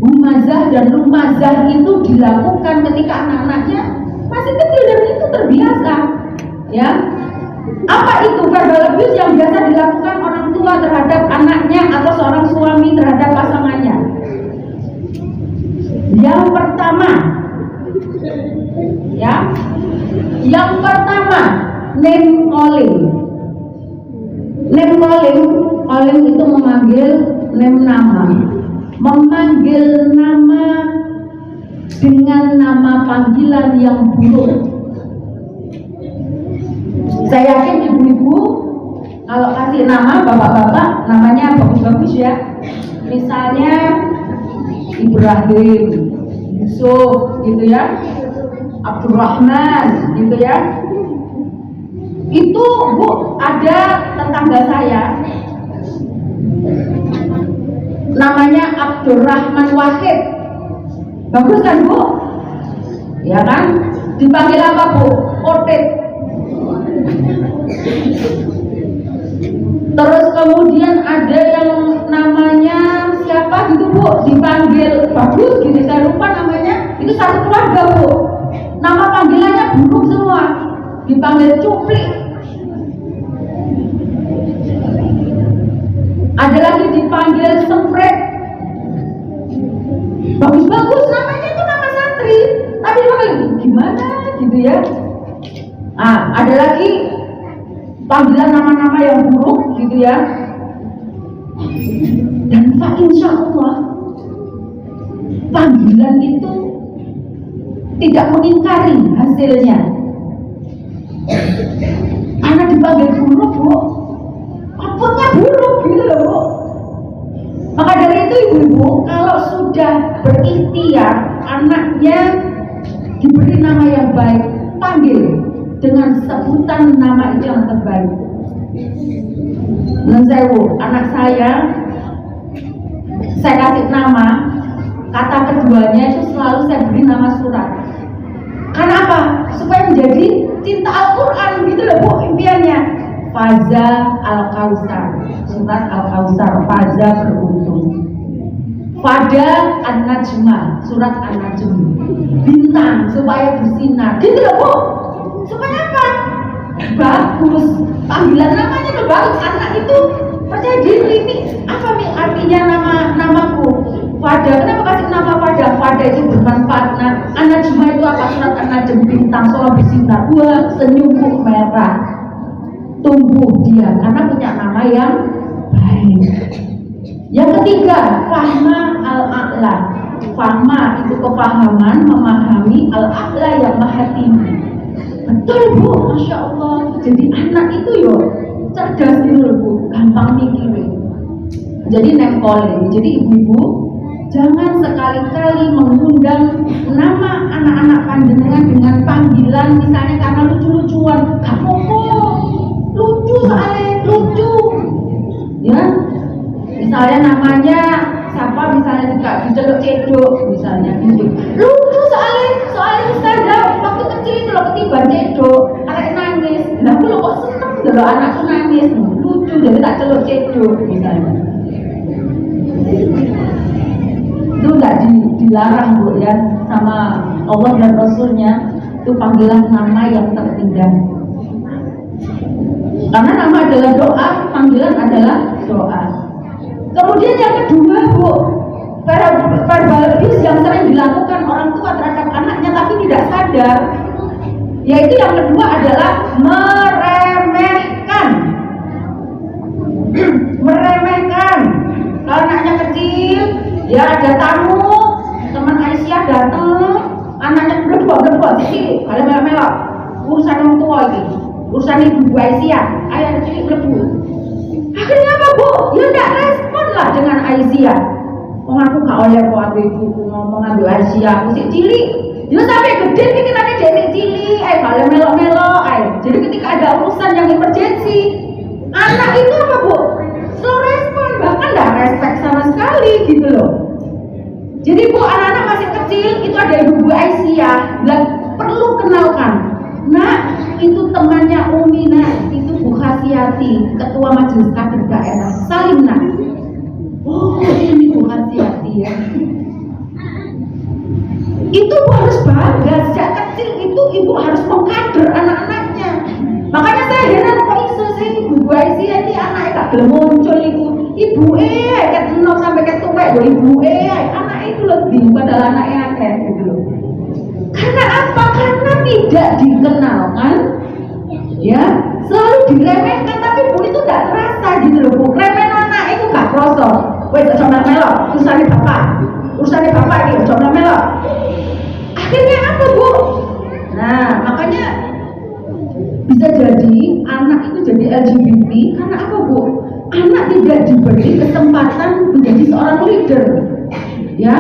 humazah dan lumazah itu dilakukan ketika anak-anaknya masih kecil dan itu terbiasa. Ya, apa itu verbal abuse yang biasa dilakukan orang tua terhadap anaknya atau seorang suami terhadap pasangannya? Yang pertama, ya, yang pertama name calling. Name calling itu memanggil nama, memanggil nama dengan nama panggilan yang buruk. Saya yakin ibu-ibu kalau kasih nama bapak-bapak namanya bagus-bagus ya. Misalnya Ibrahim, Yusuf gitu ya, Abdurrahman gitu ya. Itu Bu, ada tetangga saya namanya Abdurrahman Wahid. Bagus kan Bu? Ya kan? Dipanggil apa Bu? Otit. Terus kemudian ada yang namanya siapa gitu Bu, dipanggil bagus gitu, saya lupa namanya. Itu satu keluarga Bu, nama panggilannya buruk semua, dipanggil cuplik. Ada lagi dipanggil sempret. Bagus-bagus namanya, itu nama santri, tapi gimana gitu ya. Ada lagi panggilan nama-nama yang buruk gitu ya. Dan insya Allah panggilan itu tidak mengingkari hasilnya. Karena dipanggil buruk, Bu, outputnya buruk gitu loh, Bu. Maka dari itu ibu-ibu, kalau sudah berikhtiar anaknya diberi nama yang baik, panggil dengan sebutan nama itu yang terbaik. Mensewu, anak saya kasih nama, kata keduanya itu selalu saya beri nama surat. Karena apa? Supaya menjadi cinta Al-Quran gitu loh, Bu, impiannya. Faza Al-Kausar, surat Al-Kausar, Faza beruntung. Fada An-Najma, surat An-Najm, bintang supaya bersinar gitu loh, Bu. Supaya apa? Bagus, panggilan namanya udah bagus. Anak itu percaya diri. Ini apa nih artinya namaku Fada? Kenapa kasih nama Fada? Fada itu bermanfaat. Nah, An-Najma itu apa? Surat An-Najm, bintang soal bersinar. Wah, senyum merah tumbuh dia karena punya nama yang baik. Yang ketiga, fahma al-a'la. Fahma itu kepahaman, memahami, al-a'la yang maha tinggi. Betul, Bu, Masya Allah. Jadi anak itu yo cerdas gitu, Bu, gampang mikirin. Jadi nempolin. Jadi ibu-ibu jangan sekali-kali mengundang nama anak-anak panjenengan dengan panggilan misalnya karena lucu-lucuan. Gak apa-apa, lucu soalnya lucu, ya. Misalnya namanya siapa, misalnya juga diceluk cedok misalnya, lucu soalnya misalnya waktu kecil itu loh ketiban cedok, anak nangis. Nah aku loh kok seneng dulu anakku nangis, lucu jadi tak celuk cedok misalnya. Itu nggak dilarang, Bu, ya, sama Allah dan Rasulnya. Itu panggilan nama yang terindah. Karena nama adalah doa, panggilan adalah doa. Kemudian yang kedua, Bu, verbal abuse yang sering dilakukan orang tua terhadap anaknya tapi tidak sadar, yaitu yang kedua adalah meremehkan. Meremehkan. Kalau anaknya kecil, ya ada tamu, teman Aisyah datang, anaknya berdua, sini, kalau melok-melok, urusan orang tua ini. Urusan ibu Aisyah, ayah kecil melebu. Akhirnya apa, Bu? Ya tidak respon lah dengan Aisyah. Mengaku gak oleh kok ibu ngomong ambil Aisyah, aku si cilik. Ya sampai gede pikirannya jadi cilik, kalau melok-melok. Jadi ketika ada urusan yang emergency, anak itu apa, Bu? Slow respon, bahkan tidak respect sama sekali gitu loh. Jadi, Bu, anak-anak masih kecil itu ada ibu Aisyah, dan perlu kenalkan. Nah, itu temannya Umi, nah, itu Bu Khasiati, ketua majelis kader daerah Salim, nah. Oh, ini Bu Khasiati ya. Itu harus bangga, sejak kecil itu ibu harus mengkader anak-anaknya. Makanya saya heran kok iso sih Bu Aisyah ini anaknya gak belum muncul itu. Ibu kayak 0 sampai ke tuwek loh, ibu anak itu lebih padahal anaknya kayak gitu loh. Karena apa? Karena tidak dikenalkan, ya, selalu diremehkan, tapi Bu itu tidak terasa gitu loh, Bu. Remen anak itu gak kroso. Wes coba melok, urusannya bapak ini, coba melok. Akhirnya apa, Bu? Nah, makanya bisa jadi anak itu jadi LGBT karena apa, Bu? Anak tidak diberi kesempatan menjadi seorang leader, ya.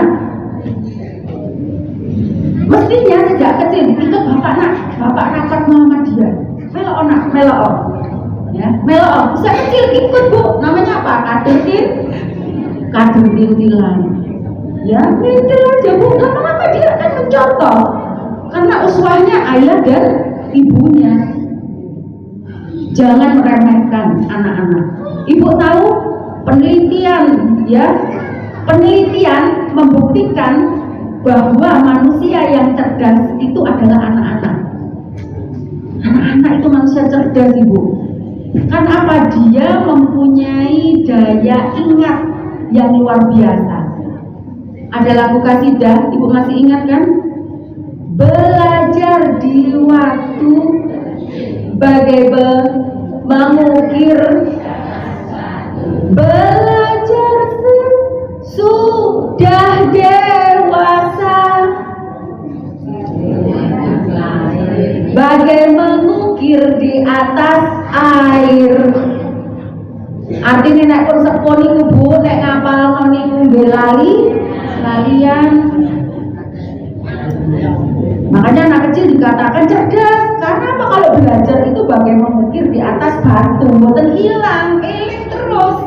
Mestinya sejak kecil itu bapak nakal Muhammadiyah, melok, ya, melok. Sejak kecil ikut, Bu. Namanya apa? Kader intilan, ya, intil aja, Bu. Kenapa dia akan mencontoh? Karena uswahnya ayah dan ibunya. Jangan meremehkan anak-anak. Ibu tahu penelitian, ya, penelitian membuktikan bahwa manusia yang cerdas itu adalah anak-anak. Anak-anak itu manusia cerdas, Ibu. Karena apa? Dia mempunyai daya ingat yang luar biasa. Ada lagu kasidah, Ibu masih ingat kan? Belajar di waktu bagai mengukir, belajar sudah dewasa, bagai mengukir di atas air. Artinya nek pun sepo niku Bu, nek ngapalno niku belali kalian. Makanya anak kecil dikatakan cerdas. Karena apa? Kalau belajar itu bagai mengukir di atas batu, mboten hilang, eling terus.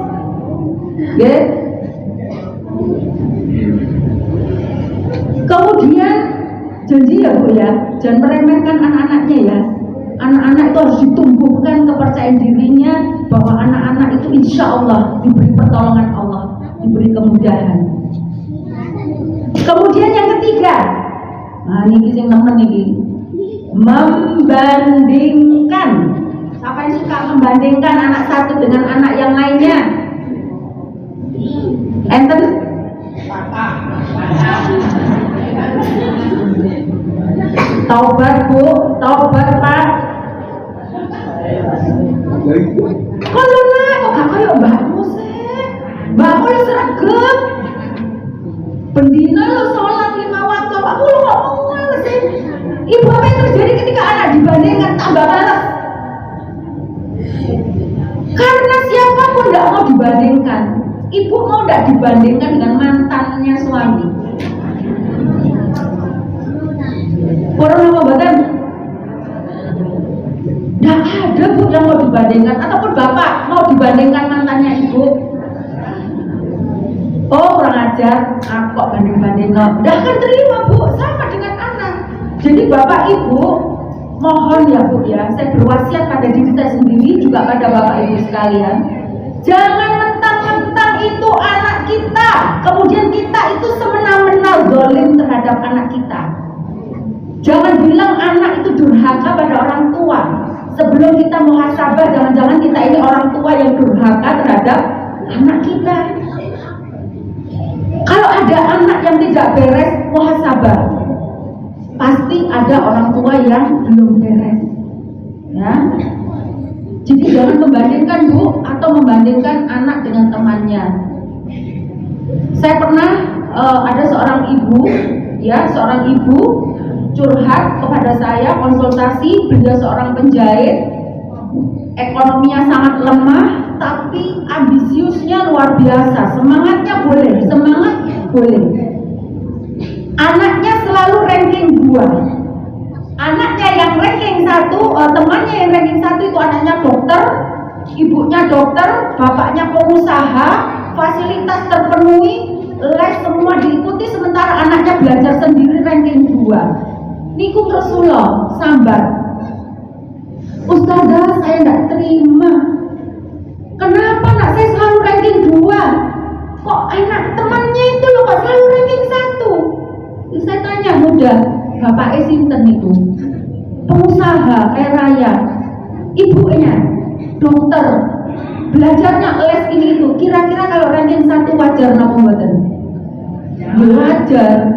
Nggih. Kemudian janji ya Bu ya, jangan meremehkan anak-anaknya ya. Anak-anak itu harus ditumbuhkan kepercayaan dirinya bahwa anak-anak itu insya Allah diberi pertolongan Allah, diberi kemudahan. Kemudian yang ketiga, nah ini sing temen ini, membandingkan. Siapa yang suka membandingkan anak satu dengan anak yang lainnya? Enten? Taubat Bu, taubat Pak. Kalau lah, kok gak kayak mbakmu sih? Mbakmu lu seragam. Bendina lu sholat 5 waktu, aku lu kok ngomong sih? Ibu, apa yang terjadi ketika anak dibandingkan tambah males? Karena siapapun gak mau dibandingkan. Ibu mau gak dibandingkan dengan mantannya suami? Orang apa badan? Nggak ada Bu yang mau dibandingkan, ataupun bapak mau dibandingkan mantannya ibu. Oh kurang ajar, aku kok banding-bandingkan. Nggak akan terima Bu, sama dengan anak. Jadi bapak ibu mohon ya Bu ya, saya berwasiat pada diri saya sendiri juga pada bapak ibu sekalian. Jangan mentang-mentang itu anak kita, kemudian kita itu semena-mena zalim terhadap anak kita. Jangan bilang anak itu durhaka pada orang tua. Sebelum kita muhasabah, jangan-jangan kita ini orang tua yang durhaka terhadap anak kita. Kalau ada anak yang tidak beres muhasabah, pasti ada orang tua yang belum beres. Ya. Jadi jangan membandingkan Bu, atau membandingkan anak dengan temannya. Saya pernah ada seorang ibu, ya seorang ibu curhat kepada saya, konsultasi. Beliau seorang penjahit, ekonominya sangat lemah, tapi ambisiusnya luar biasa. Semangatnya boleh, semangat boleh. Anaknya selalu ranking 2. Anaknya yang ranking 1, temannya yang ranking 1 itu anaknya dokter, ibunya dokter, bapaknya pengusaha, fasilitas terpenuhi, les semua diikuti, sementara anaknya belajar sendiri ranking 2. Niku Rasulullah sambat, Ustazah saya tidak terima. Kenapa nak saya selalu ranking 2? Kok anak temannya itu loh kok selalu ranking 1? Saya tanya, mudah, bapak sinten itu pengusaha kaya raya, ibunya dokter, belajarnya les ini itu. Kira-kira kalau ranking 1 wajar napa mboten? Wajar.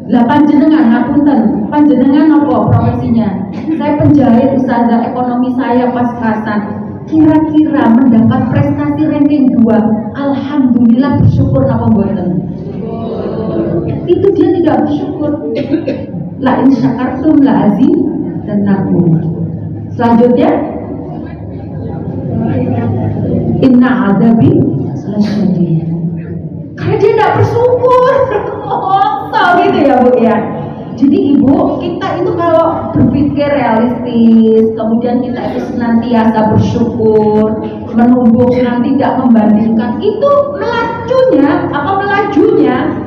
Lah panjenengan ngapunten, panjenengan apa profesinya? Saya penjahit Ustazah, ekonomi saya pas-pasan. Kira-kira mendapat prestasi ranking 2, alhamdulillah bersyukur napa mboten? Itu dia tidak bersyukur. La in syakartum la azidannakum. Selanjutnya, inna adzabi lasyadid. Karena dia tidak bersyukur. Gitu ya Bu ya. Jadi ibu, kita itu kalau berpikir realistis, kemudian kita itu senantiasa bersyukur, menumbuhkan, tidak membandingkan, itu melajunya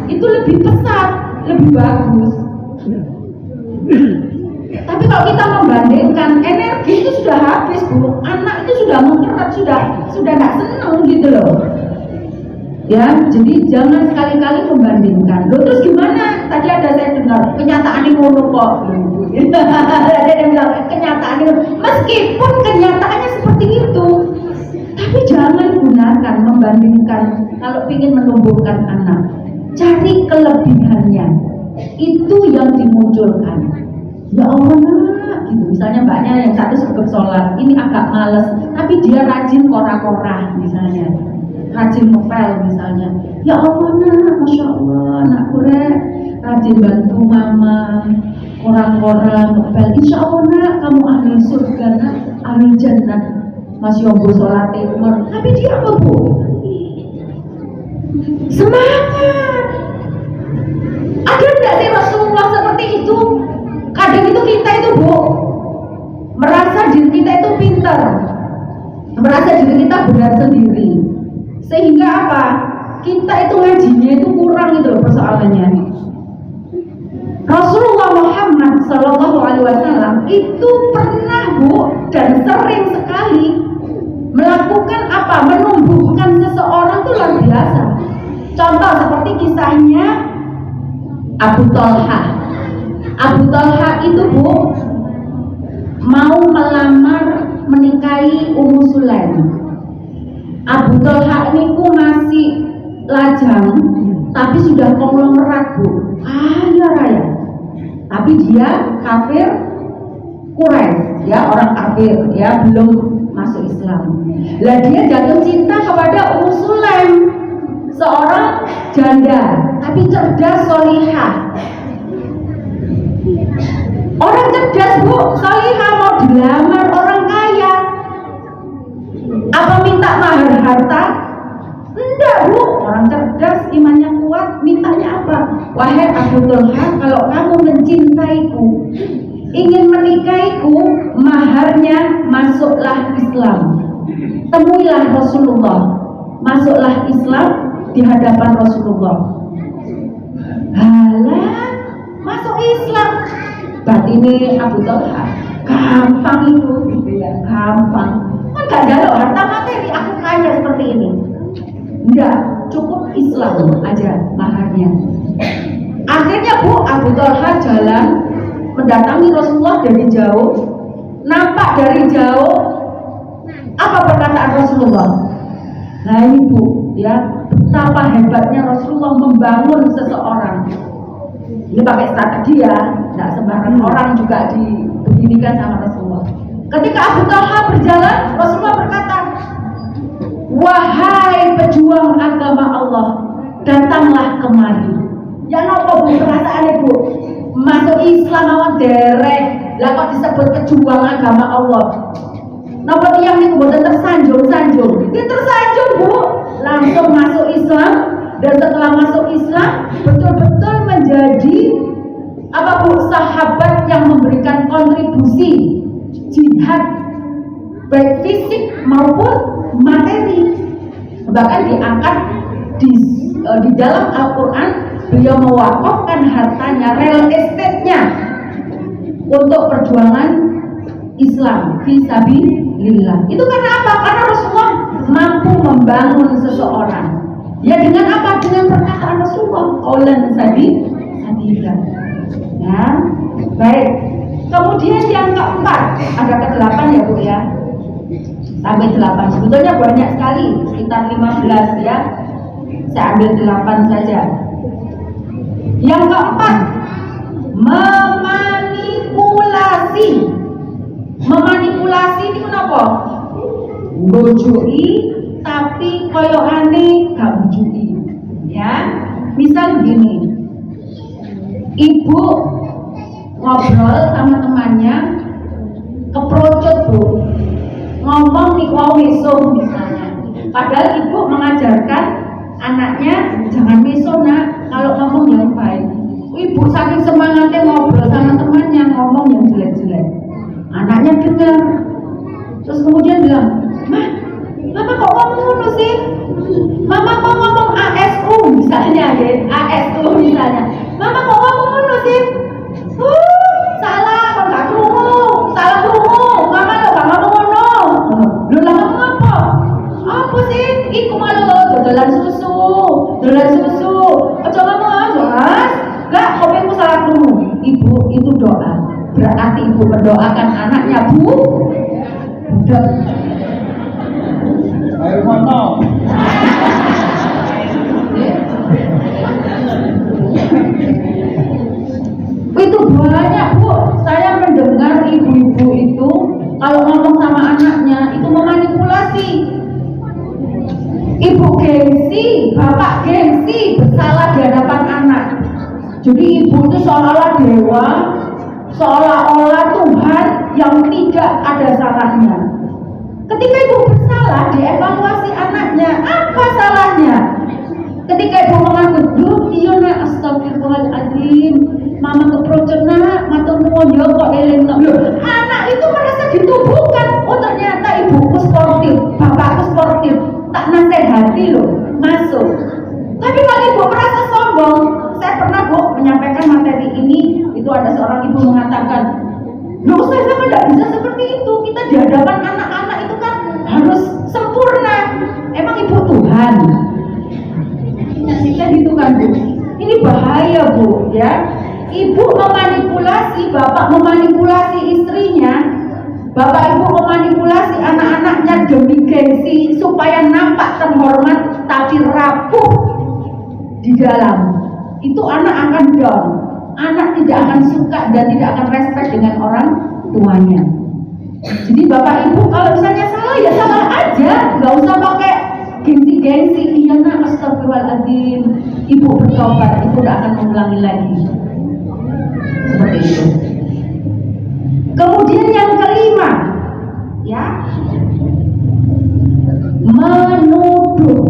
itu lebih pesat, lebih bagus. Tapi kalau kita membandingkan, energi itu sudah habis Bu, anak itu sudah mengkerat, sudah nggak senang gitu loh. Ya, jadi jangan sekali-kali membandingkan. Loh terus gimana? Tadi ada saya dengar kenyataan ini ngono kok. Ada yang bilang kenyataan ini, meskipun kenyataannya seperti itu, tapi jangan gunakan membandingkan. Kalau ingin menumbuhkan anak, cari kelebihannya. Itu yang dimunculkan. Ya Allah nak, gitu. Misalnya mbaknya yang satu sergap sholat, ini agak males, tapi dia rajin kora-kora misalnya. rajin ngepel misalnya. Ya Allah nak, masya Allah, anakku rajin bantu mama, orang-orang ngepel. Insya Allah nak, kamu ahli surga nak, ahli jannah. Masya Allah sholat timur. Tapi dia apa bu? Semangat. Ada enggak sih Rasulullah seperti itu? Kadang itu kita itu bu, merasa diri kita itu pintar, merasa diri kita benar sendiri, sehingga apa? Kita itu ngajinya itu kurang itu persoalannya. Rasulullah Muhammad Sallallahu Alaihi Wasallam itu pernah bu dan sering sekali melakukan apa? Menumbuhkan seseorang itu luar biasa. Contoh seperti kisahnya Abu Talha. Abu Talha itu bu mau melamar menikahi Ummu Sulaim. Abu Talha ini ku masih lajang, tapi sudah konglomerat bu, kaya raya. Tapi dia kafir Quraisy, ya orang kafir, ya belum masuk Islam. Lah dia jatuh cinta kepada Ummu Sulaim, seorang janda, tapi cerdas, solihah. Orang cerdas bu, solihah mau dilamar orang kaya. Apa minta mahar harta? Enggak bu, orang cerdas, imannya kuat, mintanya apa? Wahai Abu Talha, kalau kamu mencintaiku, ingin menikahiku, maharnya masuklah Islam. Temuilah Rasulullah, masuklah Islam di hadapan Rasulullah. Halah, masuk Islam. Berarti ini Abu Talha gampang itu, gitu ya, gampang. Kan gak ada loh harta materi, aku kaya seperti ini. Enggak, cukup Islam aja maharnya. Akhirnya bu, Abu Talha jalan mendatangi Rasulullah dari jauh. Nampak dari jauh apa perkataan Rasulullah? Nah ini bu, ya betapa hebatnya Rasulullah membangun seseorang. Ini pakai strategi ya, tidak sembarang orang juga dibeginikan sama Rasulullah. Ketika Abu Talha berjalan, Rasulullah berkata, wahai pejuang agama Allah, datanglah kemari. Ya nopo bu, perasaan ibu masuk Islam awan derek, lah kok disebut pejuang agama Allah. Nopo tiang ini kemudian tersanjung-sanjung, dia tersanjung bu, langsung masuk Islam. Dan setelah masuk Islam, betul-betul menjadi apa bu, sahabat yang memberikan kontribusi jihad baik fisik maupun materi. Bahkan diangkat di dalam Al-Quran, beliau mewakafkan hartanya, real estate-nya untuk perjuangan Islam fisabilillah. Itu karena apa? Karena Rasulullah mampu membangun seseorang. Ya dengan apa? Dengan perkataan Rasulullah, qaulan sadida. Ya, baik. Kemudian yang keempat, ada ke-8 ya bu ya, sampai 8. Sebetulnya banyak sekali, sekitar 15 ya. Saya ambil 8 saja. Yang keempat, memanipulasi. Memanipulasi ini kenapa? Bojoi tapi koyokane gak bujuki, ya. Misal gini, ibu ngobrol sama temannya, keprocot bu, ngomong nih wow mesum misalnya. Padahal ibu mengajarkan anaknya jangan mesum nak, kalau ngomong yang baik. Ibu saking semangatnya ngobrol sama temannya, ngomong yang jelek-jelek. Anaknya dengar, terus kemudian bilang, Mama kok ngomong ngono sih? Mama kok ngomong ASU misalnya ya, ASU misalnya. Mama kok ngomong ngono sih? Salah, kok gak krungu, salah krungu. Mama lo gak ngomong ngono. Lho lah ngomong apa? Apa sih? Iku malah dodolan susu. Aja ngomong jelas. Lah kopiku salah krungu. Ibu itu doa. Berarti ibu mendoakan anaknya bu. Budak. Air mata. Itu banyak bu, saya mendengar ibu-ibu itu kalau ngomong sama anaknya itu memanipulasi. Ibuku gengsi, bapak gengsi bersalah di hadapan anak. Jadi ibu itu seolah-olah dewa, seolah-olah Tuhan yang tidak ada salahnya. Ketika ibu bersalah, dievaluasi anaknya, apa salahnya? Ketika ibu mengaku, iya nak, astagfirullahaladzim, mama keprojen nak, matur nuwun yo kok eling. Anak itu merasa ditumbuhkan. Oh ternyata ibuku sportif, bapakku sportif, tak nasihati loh, masuk. Tapi kalau ibu merasa sombong, saya pernah Bu menyampaikan materi ini, itu ada seorang ibu mengatakan, loh saya kan tidak bisa seperti itu, kita di hadapan anak-anak itu kan harus sempurna. Emang ibu Tuhan? Kita gitu kan Bu. Ini bahaya Bu ya. Ibu memanipulasi, bapak memanipulasi istrinya, bapak ibu memanipulasi anak-anaknya demi gengsi supaya nampak terhormat tapi rapuh di dalam. Itu anak akan down, anak tidak akan suka dan tidak akan respect dengan orang tuanya. Jadi bapak ibu kalau misalnya salah ya salah aja, nggak usah pakai gengsi-gengsi. Iya nak, astagfirullahaladzim, ibu bertobat, ibu tidak akan mengulangi lagi. Seperti itu. Kemudian yang kelima, ya, menuduh,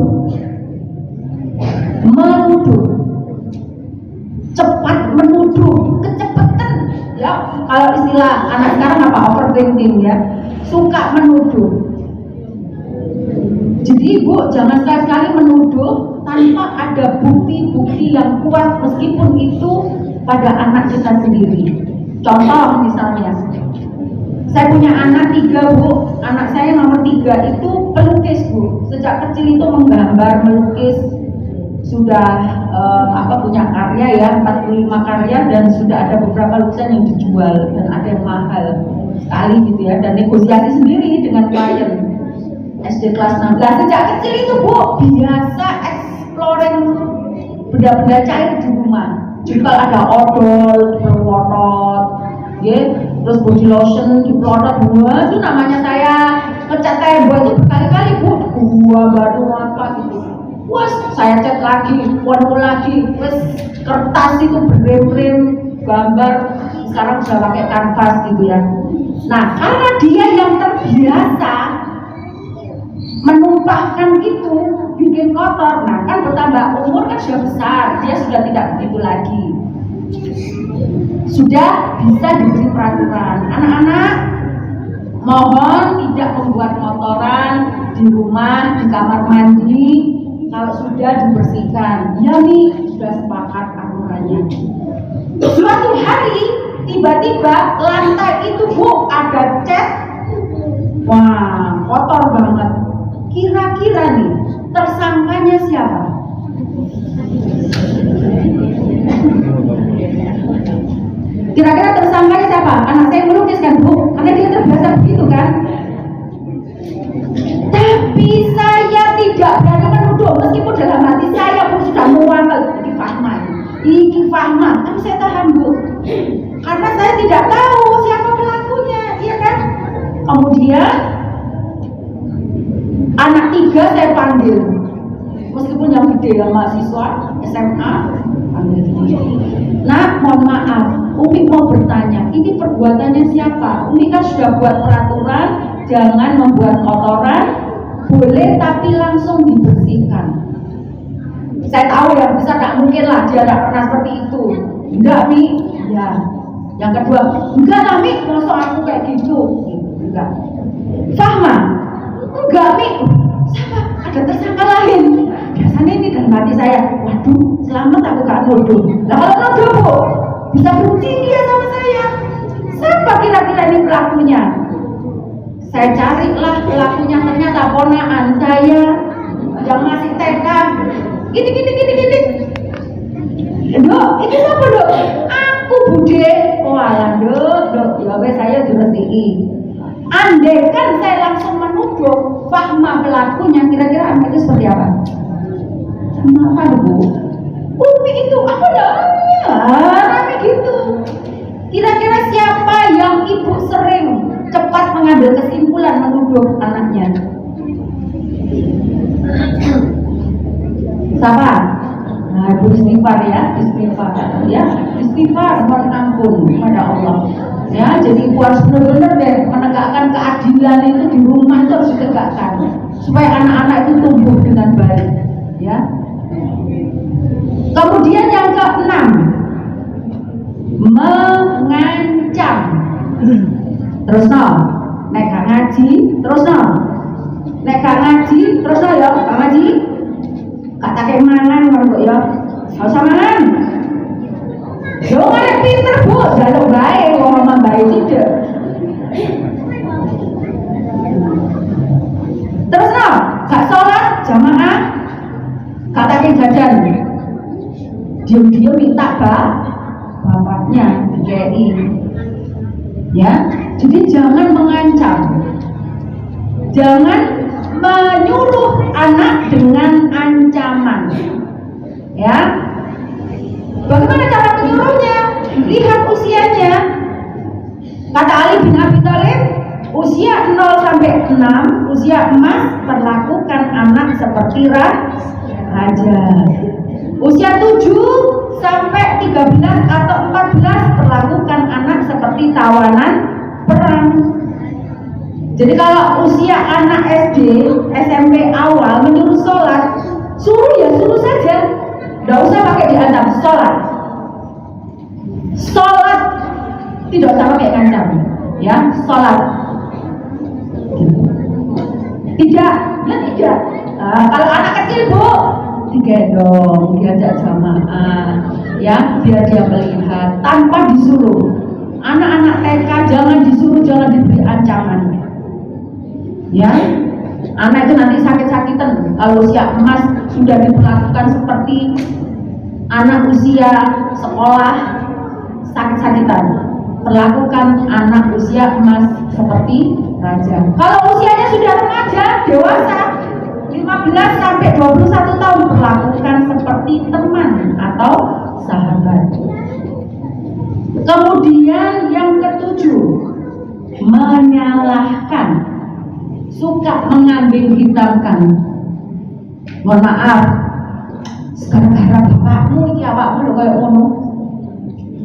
cepat menuduh, kecepatan, ya. Kalau istilah anak sekarang apa, overthinking ya, suka menuduh. Jadi ibu jangan sekali-kali menuduh tanpa ada bukti-bukti yang kuat, meskipun itu pada anak kita sendiri. Contoh misalnya, saya punya anak 3 Bu, anak saya nomor 3 itu pelukis Bu. Sejak kecil itu menggambar, melukis, sudah punya karya ya, 45 karya, dan sudah ada beberapa lukisan yang dijual dan ada yang mahal sekali gitu ya, dan negosiasi sendiri dengan klien. SD kelas 16, sejak kecil itu Bu biasa exploring benda-benda cair di rumah. Jadi kalau ada odol dipelotot, ya, terus body lotion dipelotot, itu namanya saya ngecat tembok itu berkali-kali Bu, baru apa gitu. Wes saya cat lagi, warna lagi, wes kertas itu berlem-lem gambar, sekarang sudah pakai kanvas gitu ya. Nah karena dia yang terbiasa menumpahkan itu, bikin kotor. Nah kan bertambah umur kan sudah besar, dia sudah tidak begitu lagi, sudah bisa diberi peraturan. Anak-anak mohon tidak membuat kotoran di rumah, di kamar mandi, kalau sudah dibersihkan. Ya nih sudah sepakat aturannya. Suatu hari tiba-tiba lantai itu Bu ada cat, wah kotor banget. Kira-kira nih tersangkanya siapa? Kira-kira tersangkanya siapa? Anak saya melukis kan Bu, karena dia terbiasa begitu kan. Tapi saya tidak berani menuduh, meskipun dalam hati saya pun sudah muangkel. Iki Fahma, tapi saya tahan Bu, karena saya tidak tahu siapa pelakunya, iya kan? Kemudian anak 3 saya panggil, meskipun yang gede yang mahasiswa SMA, panggil. Nah, mohon maaf, Umi mau bertanya, ini perbuatannya siapa? Umi kan sudah buat peraturan, jangan membuat kotoran, boleh tapi langsung dibersihkan. Saya tahu ya, bisa nggak mungkin lah, dia nggak pernah seperti itu. Enggak Mi, ya. Yang kedua, enggak lah Mi, masuk aku kayak gitu. Enggak. Fahma, enggak Mi, siapa? Ada tersangka lain. Biasanya ini dalam hati saya, waduh, selamat aku gak nuduh. Nah kalau nuduh Bu, bisa benci dia sama saya. Siapa kira-kira ini pelakunya? Saya carilah pelakunya, ternyata ponakan saya yang masih TK. Gini. Dok, ini siapa Dok? Aku Bude. Oh alah Dok, ya saya diresihi. Andai kan saya langsung menuduh Fahma pelakunya, kira-kira anak itu seperti apa? Kenapa Bu? Umi itu apa namanya? Rame gitu. Kira-kira siapa yang ibu sering cepat mengambil kesimpulan menuduh anaknya? Siapa? Nah, ibu istighfar ya, istighfar mohon ampun kepada Allah. Ya, jadi ibu harus benar-benar deh menegakkan keadilan itu di rumah itu harus ditegakkan supaya anak-anak itu tumbuh dengan baik. Ya. Kemudian yang keenam, mengancam. Terus no, nek gak ngaji, terus no, nek gak ngaji, terus no ya, gak ngaji, gak take mangan ngono ya, gak usah mangan. Yo kan pinter bu, jaluk baik, ngomong baik tidak. Terus no, gak sholat jamaah, gak take jajan, diam-diam minta bapaknya dikei. Ya, jadi jangan mengancam, jangan menyuruh anak dengan ancaman. Ya, bagaimana cara menyuruhnya? Lihat usianya. Kata Ali bin Abi Thalib, usia 0 sampai 6, usia emas, perlakukan anak seperti raja. Usia 7 sampai 13 atau 14, perlakukan anak seperti tawanan perang. Jadi kalau usia anak SD, SMP awal menyuruh sholat, suruh ya suruh saja, tidak usah pakai diancam. Sholat tidak usah pakai ngancam, ya sholat. Tidak. Kalau anak kecil bu, digendong, diajak jamaah, ya biar dia melihat tanpa disuruh. Anak-anak TK jangan disuruh, jangan diberi ancaman. Ya, anak itu nanti sakit-sakitan. Kalau usia emas sudah diperlakukan seperti anak usia sekolah, sakit-sakitan. Perlakukan anak usia emas seperti raja. Kalau usianya sudah remaja, dewasa, 15 sampai 21 tahun, perlakukan seperti teman atau sahabat. Kemudian yang ketujuh, menyalahkan, suka mengambing hitamkan. Mohon maaf, gara-gara bapakmu iki awakmu lho koyo ngono.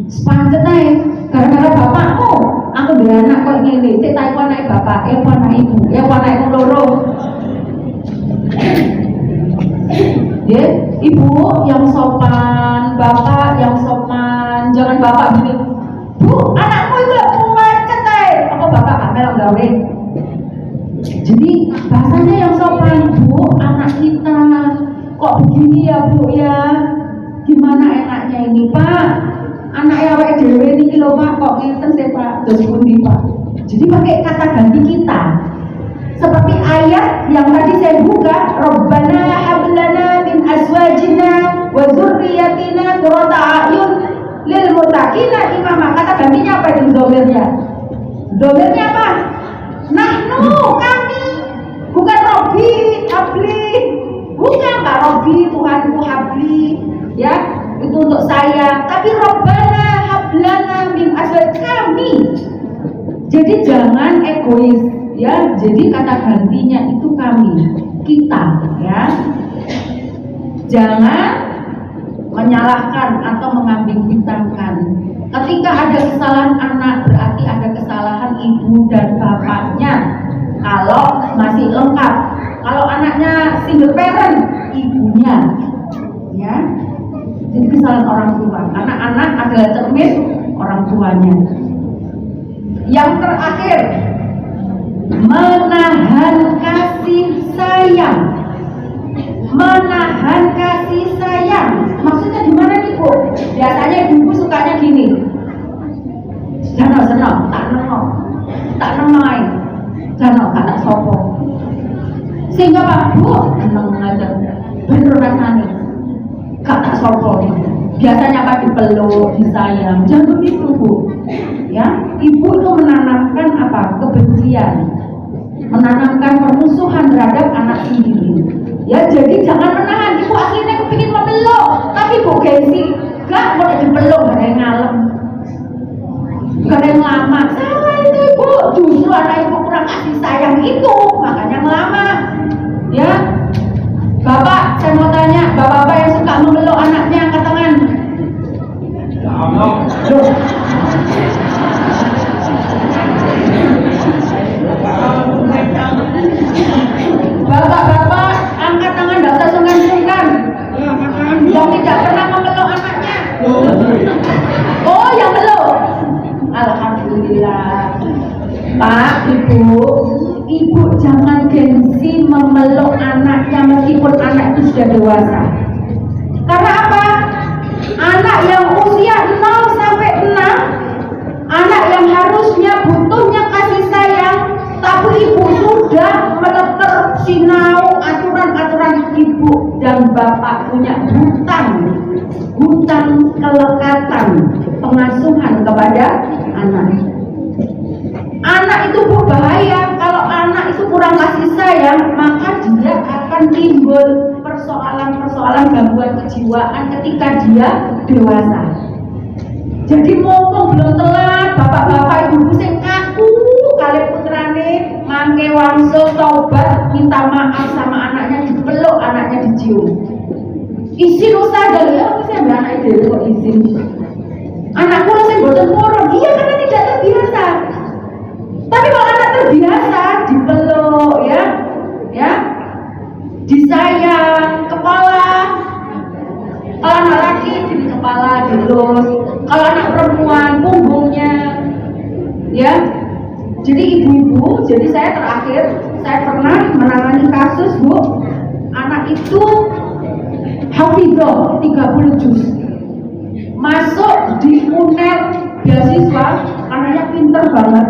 Sepancet ae, gara-gara bapakmu aku duwe anak kok ngene, sik tak iku anake bapak, apa anak ibu, apa anakku loro. Ya, ibu yang sopan, bapak yang sopan, jangan bapak gini. Bu, anakmu itu kuat cetai, apa bapak kamel gawe. Jadi bahasanya yang sopan, bu, anak kita kok begini ya bu ya, gimana enaknya ini pak, anak yang awake dhewe niki lho pak, kok ngeten sih pak, terus pundi pak. Jadi pakai kata ganti kita. Seperti ayat yang tadi saya buka, Rabbana hablana min azwajina wa dzurriyyatina qurrata a'yun lil muttaqina imama. Kata gantinya apa itu domirnya? Domirnya apa? Nahnu, kami. Bukan Robbi, Habli. Bukan Pak Robbi, Tuhanku Habli. Ya, itu untuk saya. Tapi Rabbana hablana min azwaj, kami. Jadi jangan egois. Ya, jadi kata gantinya itu kami, kita, ya. Jangan menyalahkan atau mengambing hitamkan. Ketika ada kesalahan anak, berarti ada kesalahan ibu dan bapaknya. Kalau masih lengkap, kalau anaknya single parent, ibunya, ya. Jadi kesalahan orang tua. Anak-anak adalah cermin orang tuanya. Yang terakhir, menahan kasih sayang. Menahan kasih sayang maksudnya gimana nih bu? Biasanya ibu sukanya gini, senang tak nemai jangan kata sopo, sehingga pak bu seneng aja bener rasanya gak tak sopo. Biasanya apa, dipeluk, disayang. Jangan begitu bu, ya. Ibu itu menanamkan apa? Kebencian, menanamkan permusuhan terhadap anak sendiri. Ya, jadi jangan menahan. Ibu aslinya kepingin memeluk, tapi bu gengsi, gak mau dipeluk, gak ada yang ngalem, gak ada yang lama. Salah itu ibu, justru anak ibu kurang kasih sayang itu, makanya ngelama. Ya, bapak, saya mau tanya, bapak yang suka memeluk anaknya angkat tangan. Loh. Bapak-bapak angkat tangan, tidak usah sungkan-sungkan. Yang tidak pernah memeluk anaknya. Oh, yang meluk. Alhamdulillah. Pak, ibu jangan gengsi memeluk anaknya meskipun anak itu sudah dewasa. Karena apa? Anak yang usia 0 sampai 6, anak yang harusnya butuhnya kasih sayang, tapi ibu sudah meneter sinau aturan-aturan ibu dan bapak punya hutang kelekatan pengasuhan kepada anak. Anak itu berbahaya. Kalau anak itu kurang kasih sayang, maka dia akan timbul persoalan-persoalan gangguan kejiwaan ketika dia dewasa. Jadi mumpung belum telat, bapak-bapak ibu sing kaku kali putrane mangke wangsul taubat minta maaf sama anaknya, dipeluk, anaknya dicium. Izin ustaz, ya saya anak itu kok izin. Anakku sing boten purun, iya karena tidak terbiasa. Tapi kalau anak terbiasa dipeluk ya, disayang, kepala. Kalau anak laki di kepala, dilus. Kalau anak perempuan punggungnya, ya. Jadi ibu-ibu, jadi saya pernah menangani kasus Bu, anak itu hafidhah 30 juz. Masuk di UNER beasiswa, anaknya pinter banget.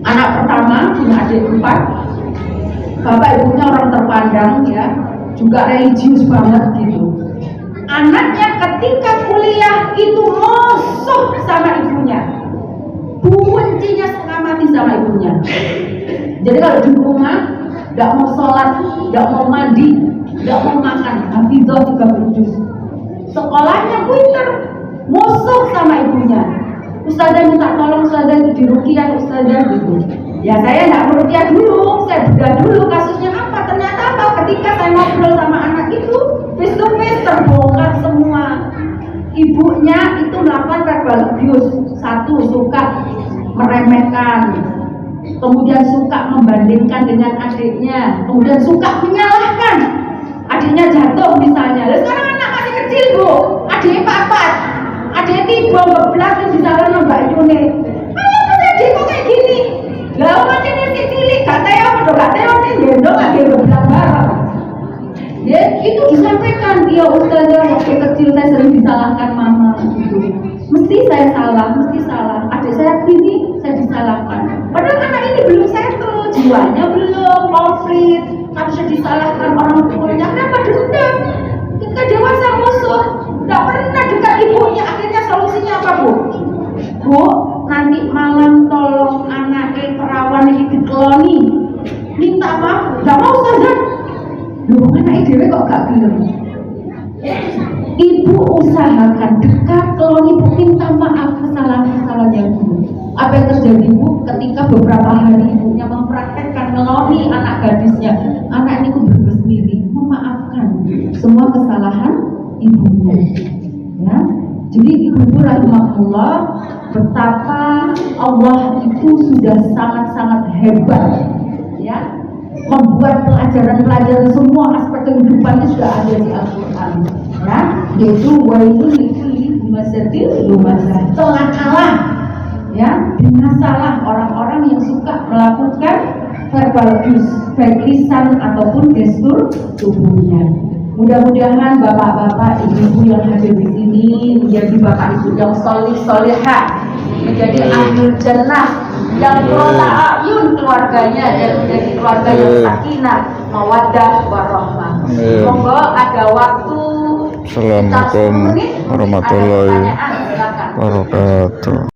Anak pertama punya adik 4, bapak ibunya orang terpandang ya, juga religius banget gitu. Anaknya ketika kuliah itu musuh sama ibunya, buncinya setengah mati sama ibunya. Jadi kalau di rumah tidak mau sholat, tidak mau mandi, tidak mau makan, hafidhah 30 juz. Sekolahnya pinter, musuh sama ibunya. Ustazah minta tolong ustazah itu diruqyah ustazah gitu. Ya saya nggak meruqyah dulu, saya bedah dulu kasusnya apa. Ternyata apa? Ketika saya ngobrol sama anak itu, face to face terbongkar semua. Ibunya itu melakukan verbal abuse. 1, suka meremehkan, kemudian suka membandingkan dengan adiknya, kemudian suka menyalahkan. Adiknya jatuh misalnya. Lalu sekarang anak masih kecil Bu, adiknya 4. Adiknya tiba ngeblas dan disalahkan Mbak Yune. Kenapa adik kok kayak gini? Lah macam ini cilik, gak tahu apa gak tahu nih gendong lagi ngeblas bareng. Ya itu disampaikan, iya ustazah waktu kecil saya sering disalahkan mama gitu. Mesti saya salah. Adik saya gini, saya disalahkan. Padahal anak ini belum settle, jiwanya belum konflik, harusnya disalahkan orang tuanya. Kenapa dendam? Ketika dewasa musuh, tidak pernah dekat ibunya. Akhirnya solusinya apa Bu? Bu, nanti malam tolong anaknya perawan ini dikeloni. Minta maaf, tidak mau saja. Loh, anaknya dewe kok gak gelem? Ibu usahakan dekat, keloni Bu, minta maaf kesalahan-kesalahan yang dulu. Apa yang terjadi Bu? Ketika beberapa hari ibunya mempraktekkan ngeloni anak gadisnya, anak ini berbesmiri, memaafkan semua kesalahan ibunya. Ya, jadi ibu-ibu rahimahullah, betapa Allah itu sudah sangat-sangat hebat, ya, membuat pelajaran-pelajaran semua aspek kehidupan itu sudah ada di Al-Quran, ya, yaitu wailul likulli humazatin lumazah, celakalah, ya, binasalah orang-orang yang suka melakukan verbal abuse, baik lisan ataupun gestur tubuhnya. Mudah-mudahan bapak-bapak, ibu-ibu yang hadir di sini menjadi bapak ibu yang solih-solihah, menjadi ahlul jannah, yang qurrata a'yun keluarganya, dan menjadi keluarga yang sakinah, mawaddah, warahmah. Semoga ada waktu. Assalamualaikum warahmatullahi wabarakatuh.